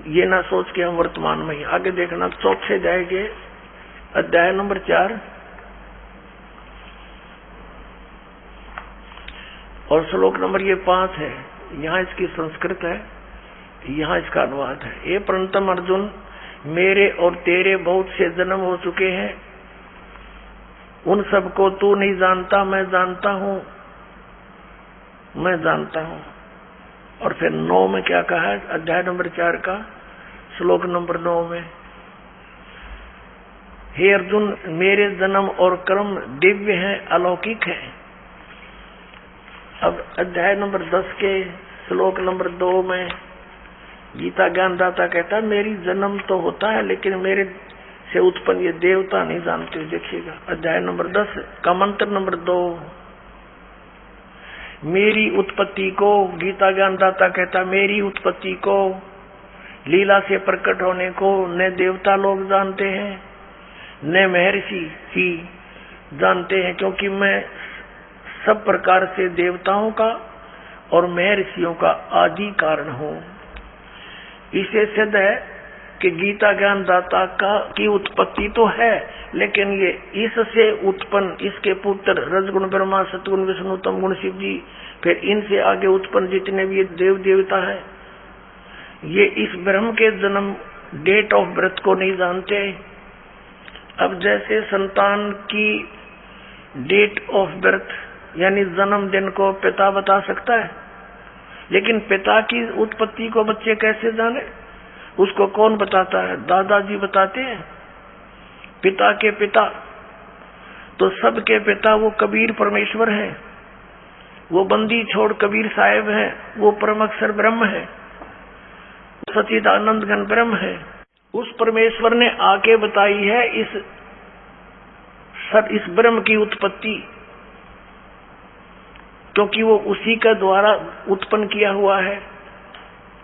ये ना सोच के हम वर्तमान में ही, आगे देखना चौथे जाएंगे अध्याय नंबर 4 और श्लोक नंबर ये 5 है। यहाँ इसकी संस्कृत है, यहाँ इसका अनुवाद है। ये परंतम अर्जुन, मेरे और तेरे बहुत से जन्म हो चुके हैं, उन सबको तू नहीं जानता, मैं जानता हूँ, मैं जानता हूँ। और फिर 9 में क्या कहा है? अध्याय नंबर 4 का श्लोक नंबर 9 में, हे अर्जुन मेरे जन्म और कर्म दिव्य हैं, अलौकिक हैं। अब अध्याय नंबर 10 के श्लोक नंबर 2 में गीता ज्ञानदाता कहता है मेरी जन्म तो होता है लेकिन मेरे से उत्पन्न ये देवता नहीं जानते। देखिएगा अध्याय नंबर 10 का मंत्र नंबर 2, मेरी उत्पत्ति को, गीता ज्ञानदाता कहता मेरी उत्पत्ति को, लीला से प्रकट होने को न देवता लोग जानते हैं न महर्षि ही जानते हैं, क्योंकि मैं सब प्रकार से देवताओं का और महर्षियों का आदि कारण हूँ। इसे सिद्ध है कि गीता ज्ञानदाता की उत्पत्ति तो है, लेकिन ये इससे उत्पन्न, इसके पुत्र रजगुण ब्रह्मा, सतगुण विष्णु, तम गुण शिव जी, फिर इनसे आगे उत्पन्न जितने भी देव देवता है, ये इस ब्रह्म के जन्म डेट ऑफ बर्थ को नहीं जानते। अब जैसे संतान की डेट ऑफ बर्थ यानी जन्मदिन को पिता बता सकता है, लेकिन पिता की उत्पत्ति को बच्चे कैसे जाने? उसको कौन बताता है? दादाजी बताते हैं। पिता के पिता तो सबके पिता वो कबीर परमेश्वर है, वो बंदी छोड़ कबीर साहेब है, वो परम अक्षर ब्रह्म है, सच्चिदानंद घन ब्रह्म है। उस परमेश्वर ने आके बताई है इस ब्रह्म की उत्पत्ति, क्योंकि वो उसी का द्वारा उत्पन्न किया हुआ है।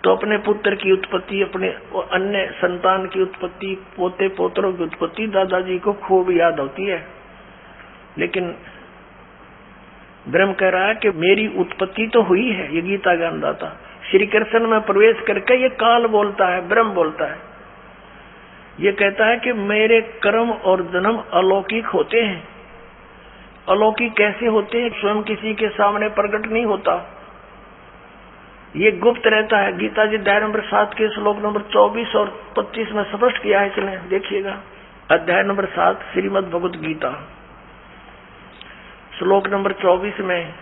तो अपने पुत्र की उत्पत्ति, अपने अन्य संतान की उत्पत्ति, पोते पोतरों की उत्पत्ति दादाजी को खूब याद होती है। लेकिन ब्रह्म कह रहा है कि मेरी उत्पत्ति तो हुई है। ये गीता ज्ञानदाता श्री कृष्ण में प्रवेश करके ये काल बोलता है, ब्रह्म बोलता है। ये कहता है कि मेरे कर्म और जन्म अलौकिक होते हैं। अलौकिक कैसे होते हैं? स्वयं किसी के सामने प्रकट नहीं होता, ये गुप्त रहता है। गीता जी अध्याय नंबर 7 के श्लोक नंबर 24 और 25 में स्पष्ट किया है इसने, देखिएगा। अध्याय नंबर 7 श्रीमद् भगवत गीता श्लोक नंबर 24 में,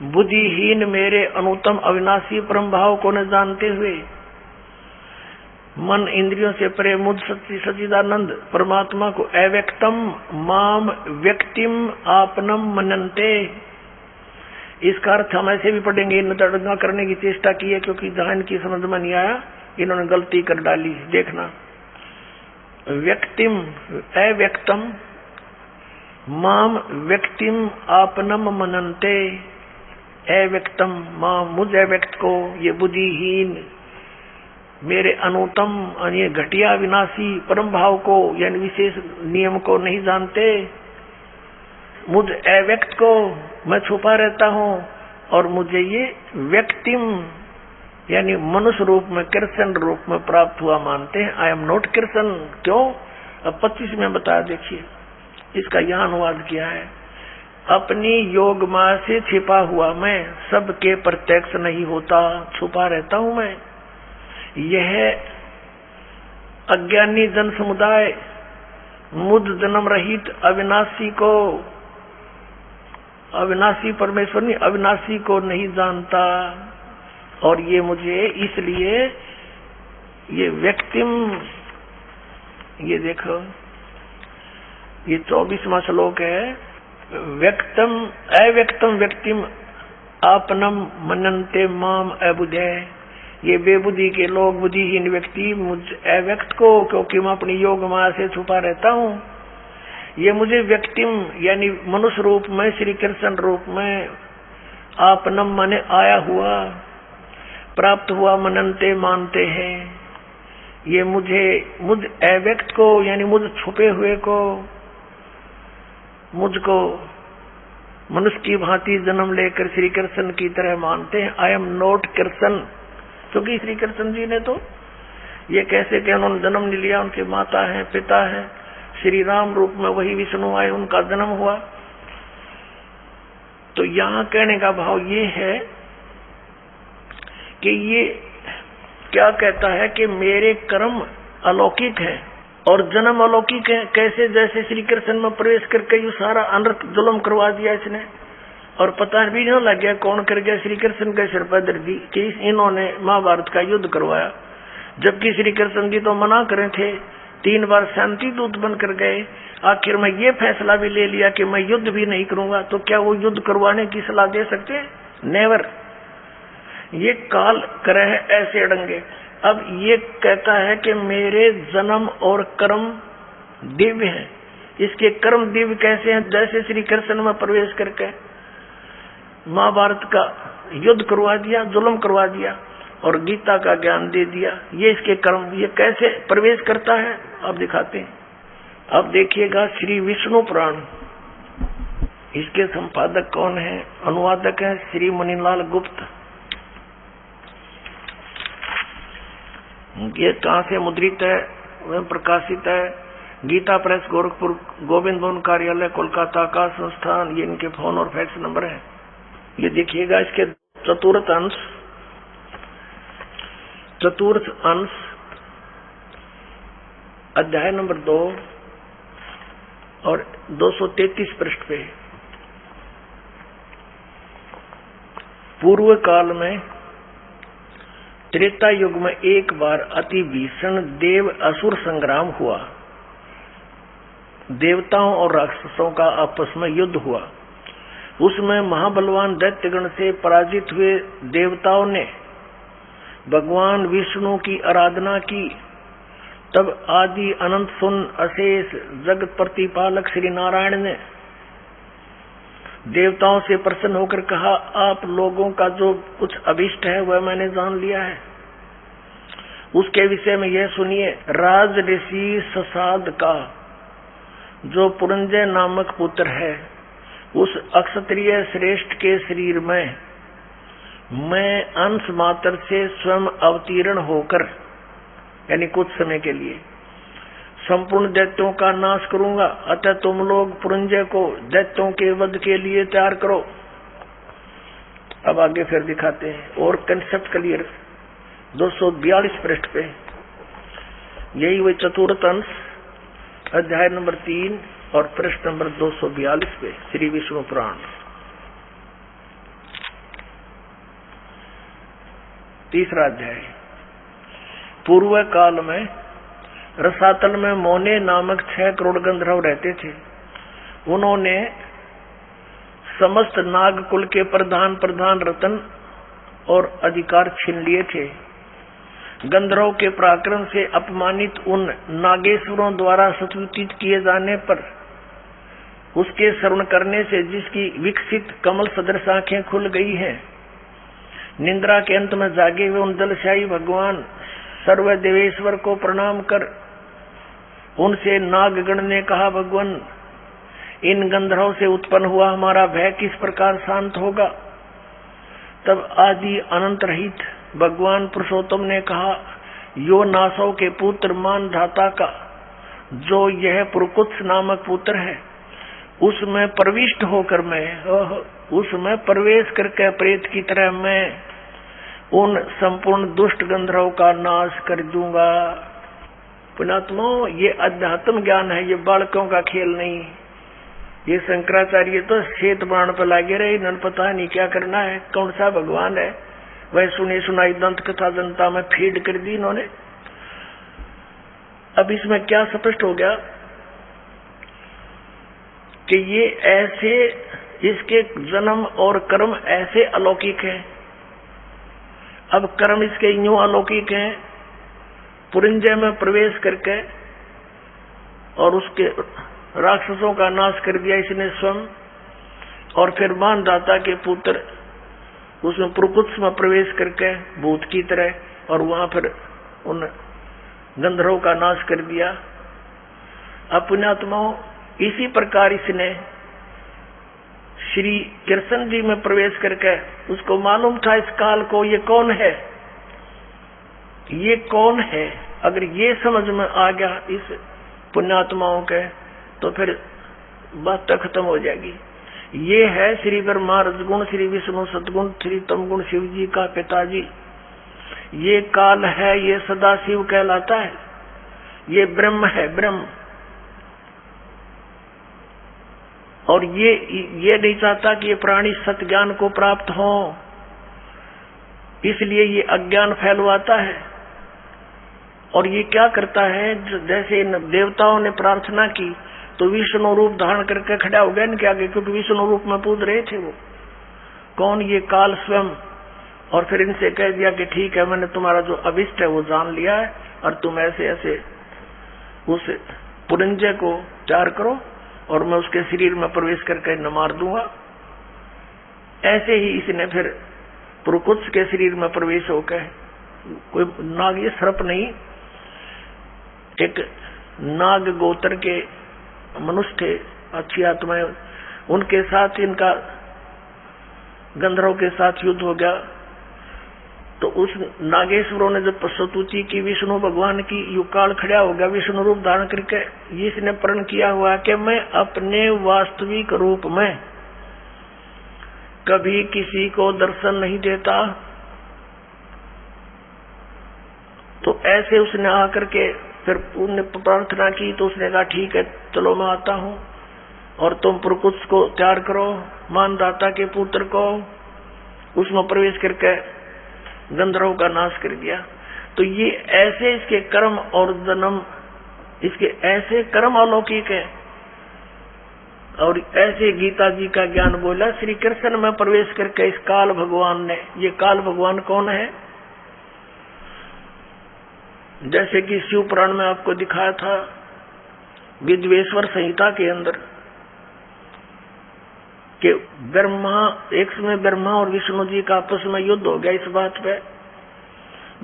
बुद्धिहीन मेरे अनुत्तम अविनाशी परम भाव को न जानते हुए मन इंद्रियों से परे मुझ सच्चिदानंद परमात्मा को अव्यक्तम माम व्यक्तिम आपनम मनन्ते। इसका अर्थ हम ऐसे भी पढ़ेंगे। इन तड़ंगा करने की चेष्टा की है, क्योंकि जहां इनकी समझ में नहीं आया इन्होंने गलती कर डाली। देखना, व्यक्तिम अव्यक्तम माम व्यक्तिम आपनम मनन्ते। अव्यक्तम माम, मुझ अव्यक्त को, ये बुद्धिहीन मेरे अनुत्तम ये घटिया विनाशी परम भाव को यानी विशेष नियम को नहीं जानते। मुझ अव्यक्त को मैं छुपा रहता हूँ और मुझे ये व्यक्तिम यानी मनुष्य रूप में, कृष्ण रूप में प्राप्त हुआ मानते हैं। I am not Krishna. क्यों? अब 25 में बताया, देखिए इसका यह अनुवाद किया है। अपनी योग माया से छिपा हुआ मैं सबके प्रत्यक्ष नहीं होता, छुपा रहता हूँ मैं। यह अज्ञानी जन समुदाय मुझ जन्म रहित अविनाशी को, अविनाशी परमेश्वर नहीं, अविनाशी को नहीं जानता। और ये मुझे इसलिए ये व्यक्तिम, ये देखो ये 24वां श्लोक है, व्यक्तम अव्यक्तम व्यक्तिम आपनम मनन्ते माम अबुद्धे। ये बेबुद्धि के लोग, बुद्धिहीन व्यक्ति मुझ अव्यक्त को, क्योंकि मैं अपनी योग माया से छुपा रहता हूँ, ये मुझे व्यक्तिम यानी मनुष्य रूप में, श्री कृष्ण रूप में, आपनम माने आया हुआ, प्राप्त हुआ, मनन्ते मानते हैं। ये मुझ अव्यक्त को यानी मुझ छुपे हुए को, मुझको मनुष्य की भांति जन्म लेकर श्री कृष्ण की तरह मानते हैं। आई एम नॉट कृष्ण, क्योंकि श्री कृष्ण जी ने तो ये कैसे कि उन्होंने जन्म नहीं लिया, उनके माता है, पिता है, श्री राम रूप में वही विष्णु आए, उनका जन्म हुआ। तो यहाँ कहने का भाव ये है कि ये क्या कहता है कि मेरे कर्म अलौकिक हैं और जन्म अलौकिक है। कैसे? जैसे श्री कृष्ण में प्रवेश करके ये सारा अनर्थ जुल्म करवा दिया इसने, और पता भी नहीं लग गया कौन कर गया। श्री कृष्ण के सिर पर दर्दी कि इन्होंने महाभारत का युद्ध करवाया, जबकि श्री कृष्ण जी तो मना करे थे, 3 बार शांति दूत बनकर गए। आखिर में ये फैसला भी ले लिया कि मैं युद्ध भी नहीं करूंगा। तो क्या वो युद्ध करवाने की सलाह दे सकते हैं? नेवर। ये काल करे ऐसे अड़ंगे। अब ये कहता है कि मेरे जन्म और कर्म दिव्य हैं। इसके कर्म दिव्य कैसे हैं? जैसे श्री कृष्ण में प्रवेश करके महाभारत का युद्ध करवा दिया, जुल्म करवा दिया और गीता का ज्ञान दे दिया। ये इसके कर्म, ये कैसे प्रवेश करता है अब दिखाते हैं। अब देखिएगा श्री विष्णु पुराण, इसके संपादक कौन है? अनुवादक है श्री मणिलाल गुप्त। ये कहाँ से मुद्रित है, वह प्रकाशित है? गीता प्रेस, गोरखपुर, गोविंद भवन कार्यालय, कोलकाता का संस्थान। ये इनके फोन और फैक्स नंबर है। ये देखिएगा इसके चतुर्थ अंश अध्याय नंबर 2 और 233 पृष्ठ पे। पूर्व काल में त्रेता युग में एक बार अति भीषण देव असुर संग्राम हुआ। देवताओं और राक्षसों का आपस में युद्ध हुआ। उसमें महाबलवान दैत्यगण से पराजित हुए देवताओं ने भगवान विष्णु की आराधना की। तब आदि अनंत सुन अशेष जगत प्रतिपालक श्री नारायण ने देवताओं से प्रसन्न होकर कहा, आप लोगों का जो कुछ अभिष्ट है वह मैंने जान लिया है। उसके विषय में यह सुनिए। राज ऋषि ससाद का जो पुरंजय नामक पुत्र है, उस अक्षत्रिय श्रेष्ठ के शरीर में मैं अंश मात्र से स्वयं अवतीर्ण होकर, यानी कुछ समय के लिए, संपूर्ण दैत्यों का नाश करूंगा। अतः तुम लोग पुरंजय को दैत्यों के वध के लिए तैयार करो। अब आगे फिर दिखाते हैं और कंसेप्ट क्लियर। 242 पृष्ठ पे यही वही चतुर्थ अंश अध्याय नंबर 3 और पृष्ठ नंबर 242 पे श्री विष्णु पुराण। तीसरा अध्याय। पूर्व काल में रसातल में मोने नामक 6 करोड़ गंधर्व रहते थे। उन्होंने समस्त नागकुल के प्रधान रतन और अधिकार छीन लिए थे। गंधर्व के पराक्रम से अपमानित उन नागेश्वरों द्वारा स्तुतित किए जाने पर उसके श्रवण करने से जिसकी विकसित कमल सदृश आंखें खुल गई हैं, निंद्रा के अंत में जागे हुए उन दलशाही भगवान सर्वदेवेश्वर को प्रणाम कर उनसे नागगण ने कहा, भगवान, इन गंधर्व से उत्पन्न हुआ हमारा भय किस प्रकार शांत होगा? तब आदि अनंत रहित भगवान पुरुषोत्तम ने कहा, यो नासों के पुत्र मान धाता का जो यह पुरकुत्स नामक पुत्र है, उसमें प्रविष्ट होकर उसमें प्रवेश करके प्रेत की तरह मैं उन संपूर्ण दुष्ट गंधर्व का नाश कर दूंगा। पुण्यात्माओं, ये अध्यात्म ज्ञान है, ये बालकों का खेल नहीं। ये शंकराचार्य तो श्वेत पुराण पर लागे रहे, इन्होंने पता नहीं क्या करना है, कौन सा भगवान है। वह सुनी सुनाई दंत कथा जनता में फीड कर दी इन्होंने। अब इसमें क्या स्पष्ट हो गया कि ये ऐसे, इसके जन्म और कर्म ऐसे अलौकिक हैं। अब कर्म इसके यूं अलौकिक हैं, पुरंजय में प्रवेश करके और उसके राक्षसों का नाश कर दिया इसने स्वयं, और फिर मानदाता के पुत्र उसमें पुरकुत्स में प्रवेश करके भूत की तरह, और वहां फिर उन गंधर्वों का नाश कर दिया। अब पुण्यात्माओं, इसी प्रकार इसने श्री कृष्ण जी में प्रवेश करके उसको मालूम था इस काल को, ये कौन है, ये कौन है। अगर ये समझ में आ गया इस पुण्यात्माओं के, तो फिर बात खत्म हो जाएगी। ये है श्री ब्रह्मा रजगुण, श्री विष्णु सतगुण, श्री तमगुण शिव जी का पिताजी। ये काल है, ये सदा शिव कहलाता है, ये ब्रह्म है, ब्रह्म। और ये नहीं चाहता कि ये प्राणी सत्य ज्ञान को प्राप्त हो, इसलिए ये अज्ञान फैलवाता है। और ये क्या करता है, जैसे देवताओं ने प्रार्थना की तो विष्णु रूप धारण करके खड़ा हो गया इनके आगे, क्योंकि विष्णु रूप में पूज रहे थे वो। कौन? ये काल स्वयं। और फिर इनसे कह दिया कि ठीक है, मैंने तुम्हारा जो अभिष्ट है वो जान लिया है, और तुम ऐसे ऐसे उस पुरंजय को तैयार करो और मैं उसके शरीर में प्रवेश करके न मार दूंगा। ऐसे ही इसने फिर पुरुकुत्स के शरीर में प्रवेश होकर, कोई नाग, ये सर्प नहीं, एक नाग गोत्र के मनुष्य थे, अच्छी आत्माएं, उनके साथ इनका गंधर्व के साथ युद्ध हो गया। तो उस नागेश्वरों ने जब स्तुति की विष्णु भगवान की, युकाल खड़ा हो गया विष्णु रूप धारण करके, इसने प्रण किया हुआ कि मैं अपने वास्तविक रूप में कभी किसी को दर्शन नहीं देता। तो ऐसे उसने आकर के फिर उन्हें प्रार्थना की, तो उसने कहा ठीक है चलो मैं आता हूं और तुम पुरुकुत्स को तैयार करो, मानदाता के पुत्र को। उसमें प्रवेश करके गंधर्व का नाश कर दिया। तो ये ऐसे इसके कर्म और जन्म, इसके ऐसे कर्म अलौकिक है। और ऐसे गीता जी का ज्ञान बोला श्री कृष्ण में प्रवेश करके इस काल भगवान ने। ये काल भगवान कौन है? जैसे कि शिव पुराण में आपको दिखाया था, विद्वेश्वर संहिता के अंदर कि ब्रह्मा, एक समय ब्रह्मा और विष्णु जी का आपस में युद्ध हो गया इस बात पे।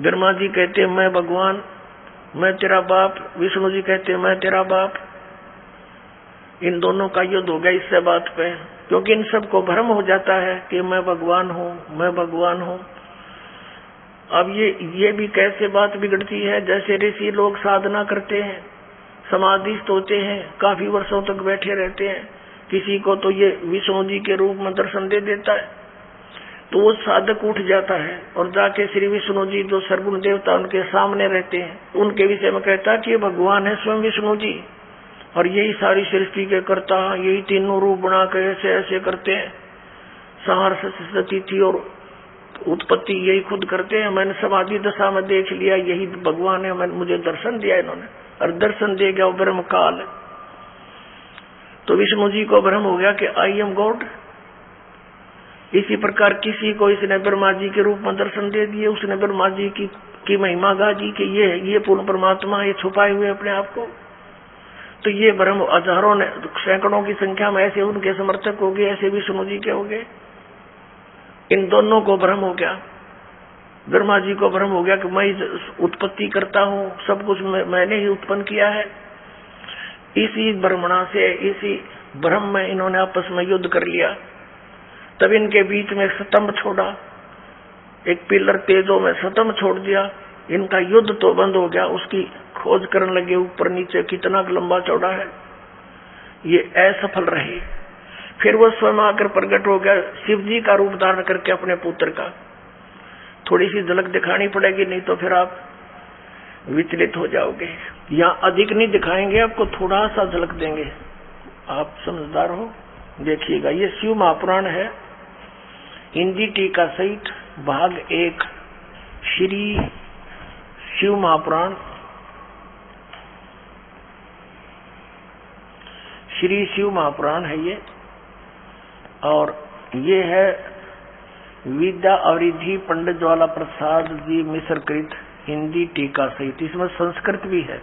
ब्रह्मा जी कहते मैं भगवान, मैं तेरा बाप, विष्णु जी कहते मैं तेरा बाप। इन दोनों का युद्ध हो गया इससे बात पे, क्योंकि इन सबको भ्रम हो जाता है कि मैं भगवान हूँ, मैं भगवान हूँ। अब ये भी कैसे बात बिगड़ती है, जैसे ऋषि लोग साधना करते हैं, समाधिस्थ होते हैं, काफी वर्षों तक बैठे रहते हैं, किसी को तो ये विष्णु जी के रूप में दर्शन दे देता है, तो वो साधक उठ जाता है और जाके श्री विष्णु जी जो सर्वगुण देवता उनके सामने रहते हैं, उनके विषय में कहता है कि ये भगवान है स्वयं विष्णु जी, और यही सारी सृष्टि के कर्ता, यही तीनों रूप बना कर ऐसे ऐसे करते हैं, संहार स्थिति और उत्पत्ति यही खुद करते हैं। मैंने समाधि दशा में देख लिया, यही भगवान है, मैंने मुझे दर्शन दिया इन्होंने, और दर्शन दे गया वो ब्रह्म काल। तो विष्णु जी को भ्रम हो गया कि आई एम गॉड। इसी प्रकार किसी को इसने ब्रह्मा जी के रूप में दर्शन दे दिए, उसने ब्रह्मा जी की महिमा गा जी कि ये पूर्ण परमात्मा, ये छुपाए हुए अपने आप को। तो ये भ्रम हजारों ने, सैकड़ों की संख्या में ऐसे उनके समर्थक हो गए, ऐसे विष्णु जी के हो गए। इन दोनों को भ्रम हो गया, ब्रह्मा जी को भ्रम हो गया कि मैं उत्पत्ति करता हूँ, सब कुछ मैंने ही उत्पन्न किया है। इसी भ्रमणा से, इसी भ्रम में इन्होंने आपस में युद्ध कर लिया। तब इनके बीच में स्तंभ छोड़ा, एक पिलर तेजों में स्तंभ छोड़ दिया। इनका युद्ध तो बंद हो गया, उसकी खोज करने लगे ऊपर नीचे कितना लंबा चौड़ा है, ये असफल रहे। फिर वो स्वयं आकर प्रकट हो गया, शिव जी का रूप धारण करके अपने पुत्र का। थोड़ी सी झलक दिखानी पड़ेगी, नहीं तो फिर आप विचलित हो जाओगे। यहाँ अधिक नहीं दिखाएंगे, आपको थोड़ा सा झलक देंगे, आप समझदार हो, देखिएगा। ये शिव महापुराण है, हिंदी टीका सहित भाग 1, श्री शिव महापुराण, श्री शिव महापुराण है ये। और ये है विद्या अवरिधि पंडित ज्वाला प्रसाद जी मिश्र कृत हिंदी टीका सहित, इसमें संस्कृत भी है।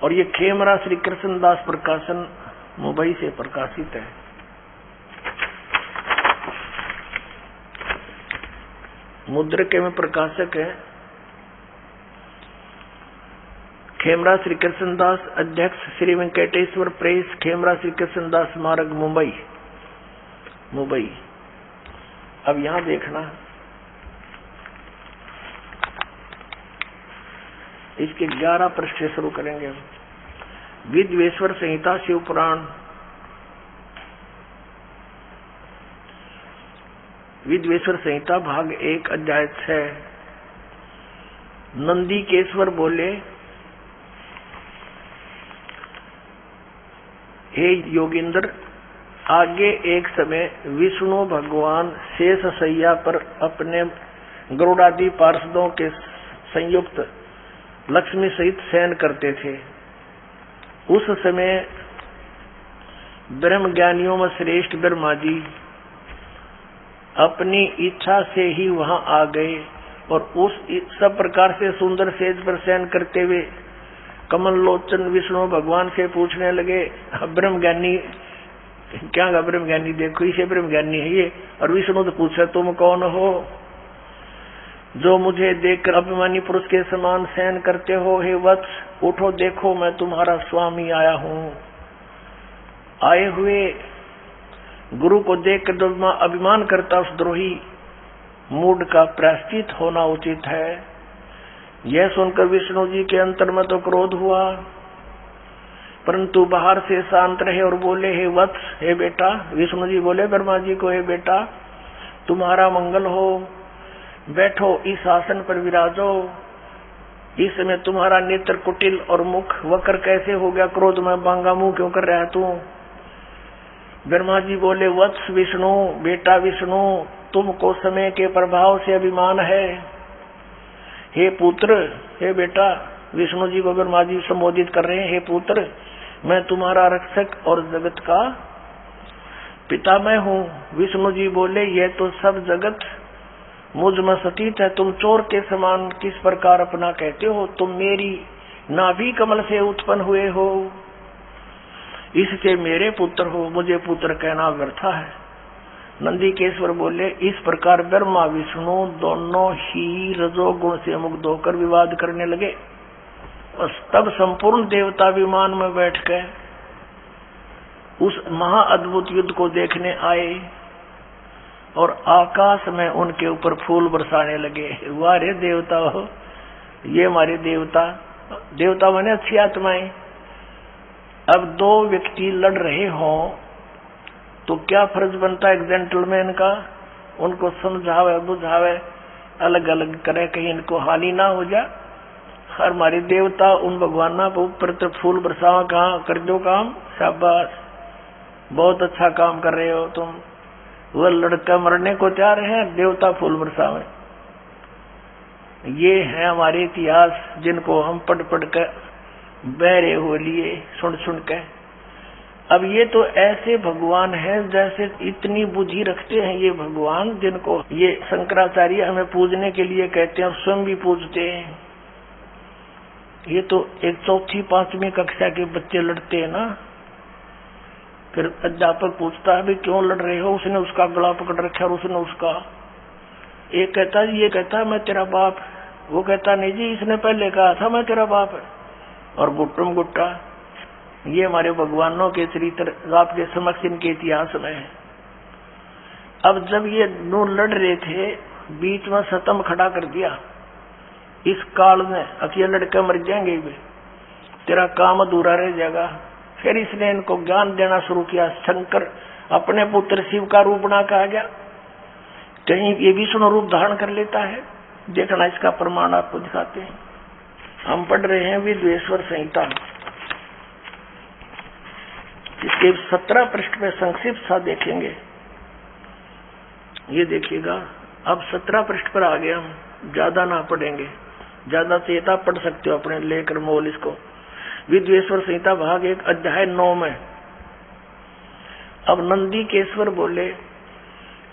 और ये खेमरा श्री कृष्णदास प्रकाशन मुंबई से प्रकाशित है। मुद्रक में प्रकाशक है खेमरा श्री कृष्णदास, अध्यक्ष श्री वेंकटेश्वर प्रेस, खेमरा श्री कृष्णदास स्मारक मुंबई। अब यहां देखना, इसके 11 पृष्ठ से शुरू करेंगे। विद्वेश्वर संहिता शिव पुराण, विद्वेश्वर संहिता भाग 1 अध्याय 6। नंदीकेश्वर बोले, हे योगिंद्र, आगे एक समय विष्णु भगवान शेष शैया पर अपने गरुड़ादि पार्षदों के संयुक्त लक्ष्मी सहित शयन करते थे। उस समय ब्रह्म ज्ञानियों में श्रेष्ठ ब्रह्मा जी अपनी इच्छा से ही वहां आ गए और उस सब प्रकार से सुंदर सेज पर शयन करते हुए कमल लोचन विष्णु भगवान से पूछने लगे। ब्रह्म ज्ञानी क्या का ब्रह्म ज्ञानी, देखो इसे ब्रह्म ज्ञानी है ये। और विष्णु तो पूछा तुम कौन हो जो मुझे देखकर अभिमानी पुरुष के समान सहन करते हो? हे वत्स, उठो, देखो मैं तुम्हारा स्वामी आया हूँ। आए हुए गुरु को देखकर जो अभिमान करता उस द्रोही मूड का प्रायश्चित होना उचित है। यह सुनकर विष्णु जी के अंतर में तो क्रोध हुआ, परंतु बाहर से शांत रहे और बोले, हे वत्स, हे बेटा। विष्णु जी बोले ब्रह्मा जी को, हे बेटा तुम्हारा मंगल हो, बैठो इस आसन पर विराजो। इस समय तुम्हारा नेत्र कुटिल और मुख वक्र कैसे हो गया? क्रोध में बांगा मुंह क्यों कर रहा है तू? ब्रह्मा जी बोले, वत्स विष्णु, बेटा विष्णु, तुमको समय के प्रभाव से अभिमान है। हे पुत्र, हे बेटा। विष्णु जी को ब्रह्मा जी संबोधित कर रहे हैं, हे पुत्र, मैं तुम्हारा रक्षक और जगत का पिता मैं हूँ। विष्णु जी बोले, यह तो सब जगत मुझ में सतीत है, तुम चोर के समान किस प्रकार अपना कहते हो? तुम मेरी नाभि कमल से उत्पन्न हुए हो, इससे मेरे पुत्र हो, मुझे पुत्र कहना व्यर्थ है। नंदीकेश्वर बोले, इस प्रकार ब्रह्मा विष्णु दोनों ही रजोगुण से मुक्त होकर विवाद करने लगे। तब संपूर्ण देवता विमान में बैठ गए उस महाअद्भुत युद्ध को देखने आए और आकाश में उनके ऊपर फूल बरसाने लगे। वाह रे देवता हो, ये हमारे देवता, देवता माने अच्छी आत्माएं। अब दो व्यक्ति लड़ रहे हों तो क्या फर्ज बनता है एक जेंटलमैन का? उनको समझावे बुझावे, अलग अलग करे, कहीं इनको हानि ना हो जाए। हर हमारे देवता उन भगवाना को ऊपर तो फूल बरसावा, कहाँ कर दो काम, शाबाश, बहुत अच्छा काम कर रहे हो तुम। वह लड़का मरने को तैयार है, देवता फूल बरसावे। ये है हमारे इतिहास जिनको हम पढ़ पढ़ कर बहरे हो लिए, सुन सुन के। अब ये तो ऐसे भगवान हैं जैसे इतनी बुद्धि रखते हैं ये भगवान, जिनको ये शंकराचार्य हमें पूजने के लिए कहते हैं और स्वयं भी पूजते हैं। ये तो एक चौथी पांचवी कक्षा के बच्चे लड़ते हैं ना, फिर अध्यापक पूछता है भी क्यों लड़ रहे हो? उसने उसका गला पकड़ रखा और उसने उसका, एक कहता है ये कहता है मैं तेरा बाप, वो कहता नहीं जी इसने पहले कहा था मैं तेरा बाप है, और गुट्टम गुट्टा। ये हमारे भगवानों के चरित्र आपके समक्ष इनके इतिहास में है। अब जब ये दो लड़ रहे थे, बीच में सतम खड़ा कर दिया इस काल में, अकेले लड़के मर जाएंगे भी, तेरा काम अधूरा रह जाएगा। फिर इसने इनको ज्ञान देना शुरू किया। शंकर अपने पुत्र शिव का रूप बना कहा गया, कहीं ये विष्णु रूप धारण कर लेता है। देखना इसका प्रमाण आपको दिखाते हैं। हम पढ़ रहे हैं विद्वेश्वर संहिता, इसके 17 पृष्ठ में संक्षिप्त सा देखेंगे। ये देखिएगा, अब 17 पृष्ठ पर आ गए हम, ज्यादा ना पढ़ेंगे, ज्यादा चेता पढ़ सकते हो अपने लेकर मोल इसको। विद्वेश्वर संहिता भाग 1 अध्याय 9 में अब नंदीकेश्वर बोले,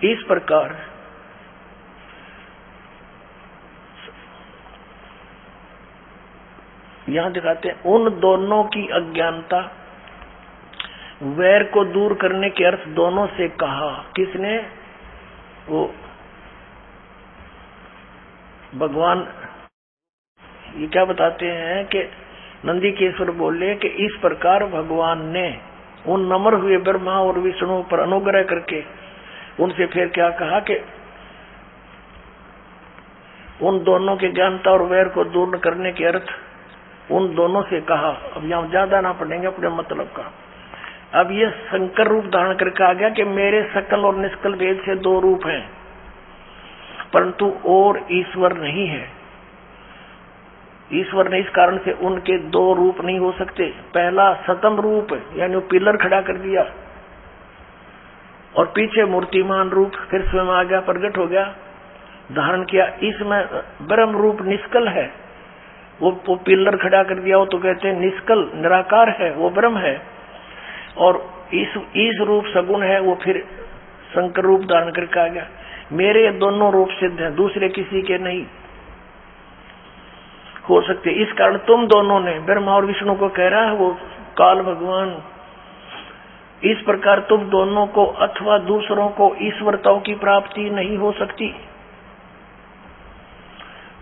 इस प्रकार यहां दिखाते हैं उन दोनों की अज्ञानता, वैर को दूर करने के अर्थ दोनों से कहा। किसने? वो भगवान। ये क्या बताते हैं कि नंदीकेश्वर बोले कि इस प्रकार भगवान ने उन नम्र हुए ब्रह्मा और विष्णु पर अनुग्रह करके उनसे फिर क्या कहा कि उन दोनों के ज्ञानता और वैर को दूर करने के अर्थ उन दोनों से कहा। अब यहाँ ज्यादा ना पढ़ेंगे अपने मतलब का। अब ये शंकर रूप धारण करके आ गया कि मेरे सकल और निष्कल भेद से दो रूप हैं, परंतु और ईश्वर नहीं है। ईश्वर ने इस कारण से उनके दो रूप नहीं हो सकते। पहला सतम रूप यानी वो पिलर खड़ा कर दिया और पीछे मूर्तिमान रूप फिर स्वयं आ गया, प्रकट हो गया, धारण किया। इसमें ब्रह्म रूप निष्कल है, वो पिलर खड़ा कर दिया, वो तो कहते हैं निष्कल निराकार है, वो ब्रह्म है। और इस रूप सगुण है, वो फिर शंकर रूप धारण करके आ गया। मेरे दोनों रूप सिद्ध हैं, दूसरे किसी के नहीं हो सकते। इस कारण तुम दोनों ने, ब्रह्मा और विष्णु को कह रहा है वो काल भगवान, इस प्रकार तुम दोनों को अथवा दूसरों को ईश्वरताओं की प्राप्ति नहीं हो सकती।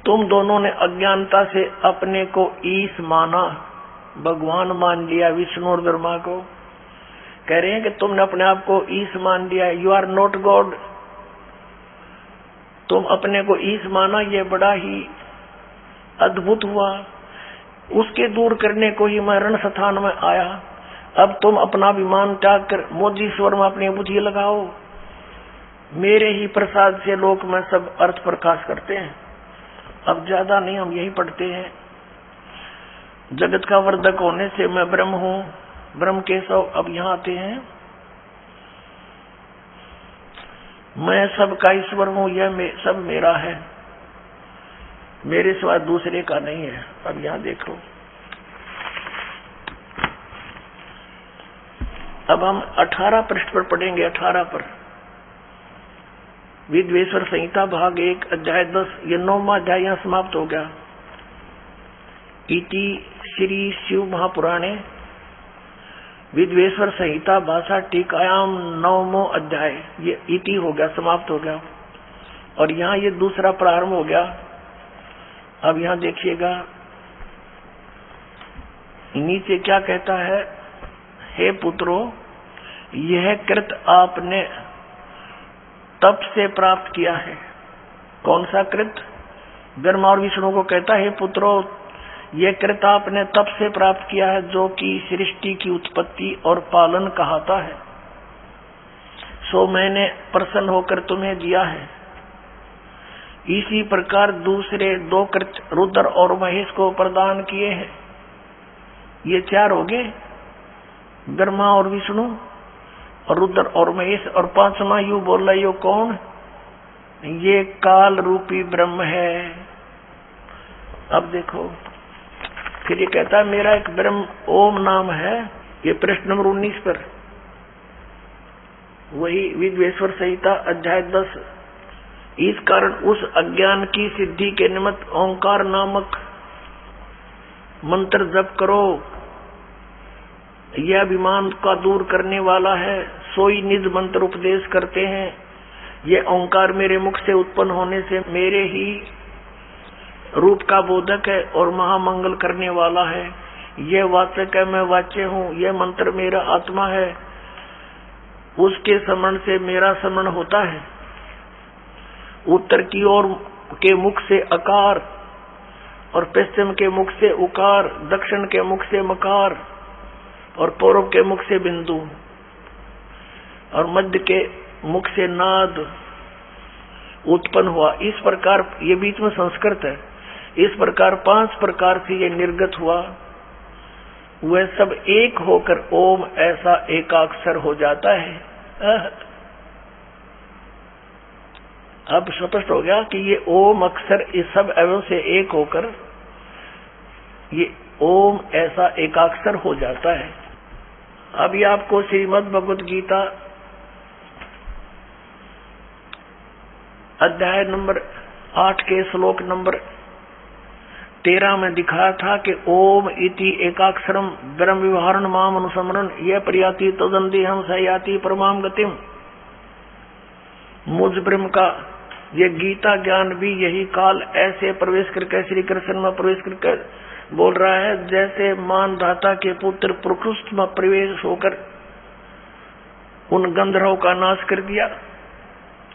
तुम दोनों ने अज्ञानता से अपने को ईश माना, भगवान मान लिया, विष्णु और ब्रह्मा को। कह रहे हैं कि तुमने अपने आप को ईश मान लिया, यू आर नॉट गॉड। तुम अपने को ईश माना, ये बड़ा ही अद्भुत हुआ। उसके दूर करने को ही मैं रण स्थान में आया। अब तुम अपना अभिमान त्याग कर मोदीश्वर में अपनी बुद्धि लगाओ। मेरे ही प्रसाद से लोक में सब अर्थ प्रकाश करते हैं। अब ज्यादा नहीं, हम यही पढ़ते हैं, जगत का वर्धक होने से मैं ब्रह्म हूँ, ब्रह्म केशव। अब यहाँ आते हैं, मैं सबका ईश्वर हूँ, यह सब मेरा है, मेरे सिवा दूसरे का नहीं है। अब यहाँ देखो, अब हम 18 पृष्ठ पर पढ़ेंगे। 18 पर विद्वेश्वर संहिता भाग 1 अध्याय 10, ये 9वां अध्याय यहाँ समाप्त हो गया। इति श्री शिव महापुराणे विद्वेश्वर संहिता भाषा टीकायाम 9वां अध्याय, ये इति हो गया, समाप्त हो गया। और यहाँ ये दूसरा प्रारंभ हो गया। अब यहाँ देखिएगा नीचे क्या कहता है, हे पुत्रों, यह कृत आपने तप से प्राप्त किया है। कौन सा कृत? ब्रह्मा और विष्णु को कहता है, हे पुत्रों, यह कृत आपने तप से प्राप्त किया है, जो कि सृष्टि की उत्पत्ति और पालन कहता है। सो मैंने प्रसन्न होकर तुम्हें दिया है। इसी प्रकार दूसरे 2 कृत रुद्र और महेश को प्रदान किए हैं। ये 4 हो गए, ब्रह्मा और विष्णु और रुद्र और महेश। और 5वां यू बोल रहा, यो कौन? ये काल रूपी ब्रह्म है। अब देखो, फिर ये कहता है मेरा एक ब्रह्म ओम नाम है। ये पृष्ठ नंबर 19 पर, वही विद्वेश्वर संहिता अध्याय 10। इस कारण उस अज्ञान की सिद्धि के निमित्त ओंकार नामक मंत्र जप करो। यह अभिमान का दूर करने वाला है। सोई निज मंत्र उपदेश करते हैं। यह ओंकार मेरे मुख से उत्पन्न होने से मेरे ही रूप का बोधक है और महामंगल करने वाला है। यह वाचक है, मैं वाच्य हूँ। यह मंत्र मेरा आत्मा है, उसके स्मरण से मेरा स्मरण होता है। उत्तर की ओर के मुख से अकार और पश्चिम के मुख से उकार, दक्षिण के मुख से मकार और पूर्व के मुख से बिंदु और मध्य के मुख से नाद उत्पन्न हुआ। इस प्रकार, ये बीच में संस्कृत है, इस प्रकार 5 प्रकार से ये निर्गत हुआ। वह सब एक होकर ओम ऐसा एकाक्षर हो जाता है। अब स्पष्ट हो गया कि ये ओम अक्षर इस सब अवयव से एक होकर ये ओम ऐसा एकाक्षर हो जाता है। अब ये आपको श्रीमद् भगवद गीता अध्याय नंबर 8 के श्लोक नंबर 13 में दिखाया था कि ओम इति एकाक्षरम ब्रह्म विवहारण माम अनुसमरण यह प्रयाति तदंति हम सयाति परमाम गतिम। मुझ ब्रह्म का ये गीता ज्ञान भी यही काल ऐसे प्रवेश करके श्री कृष्ण में प्रवेश करके बोल रहा है, जैसे मानधाता के पुत्र प्रकृष्ट में प्रवेश होकर उन गंधर्वों का नाश कर दिया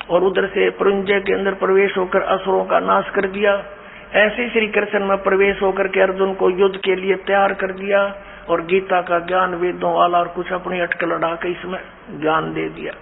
और उधर से पुरुंजय के अंदर प्रवेश होकर असुरों का नाश कर दिया। ऐसे श्री कृष्ण में प्रवेश होकर के अर्जुन को युद्ध के लिए तैयार कर दिया और गीता का ज्ञान वेदों वाला और कुछ अपनी अटकल लड़ा के इसमें ज्ञान दे दिया।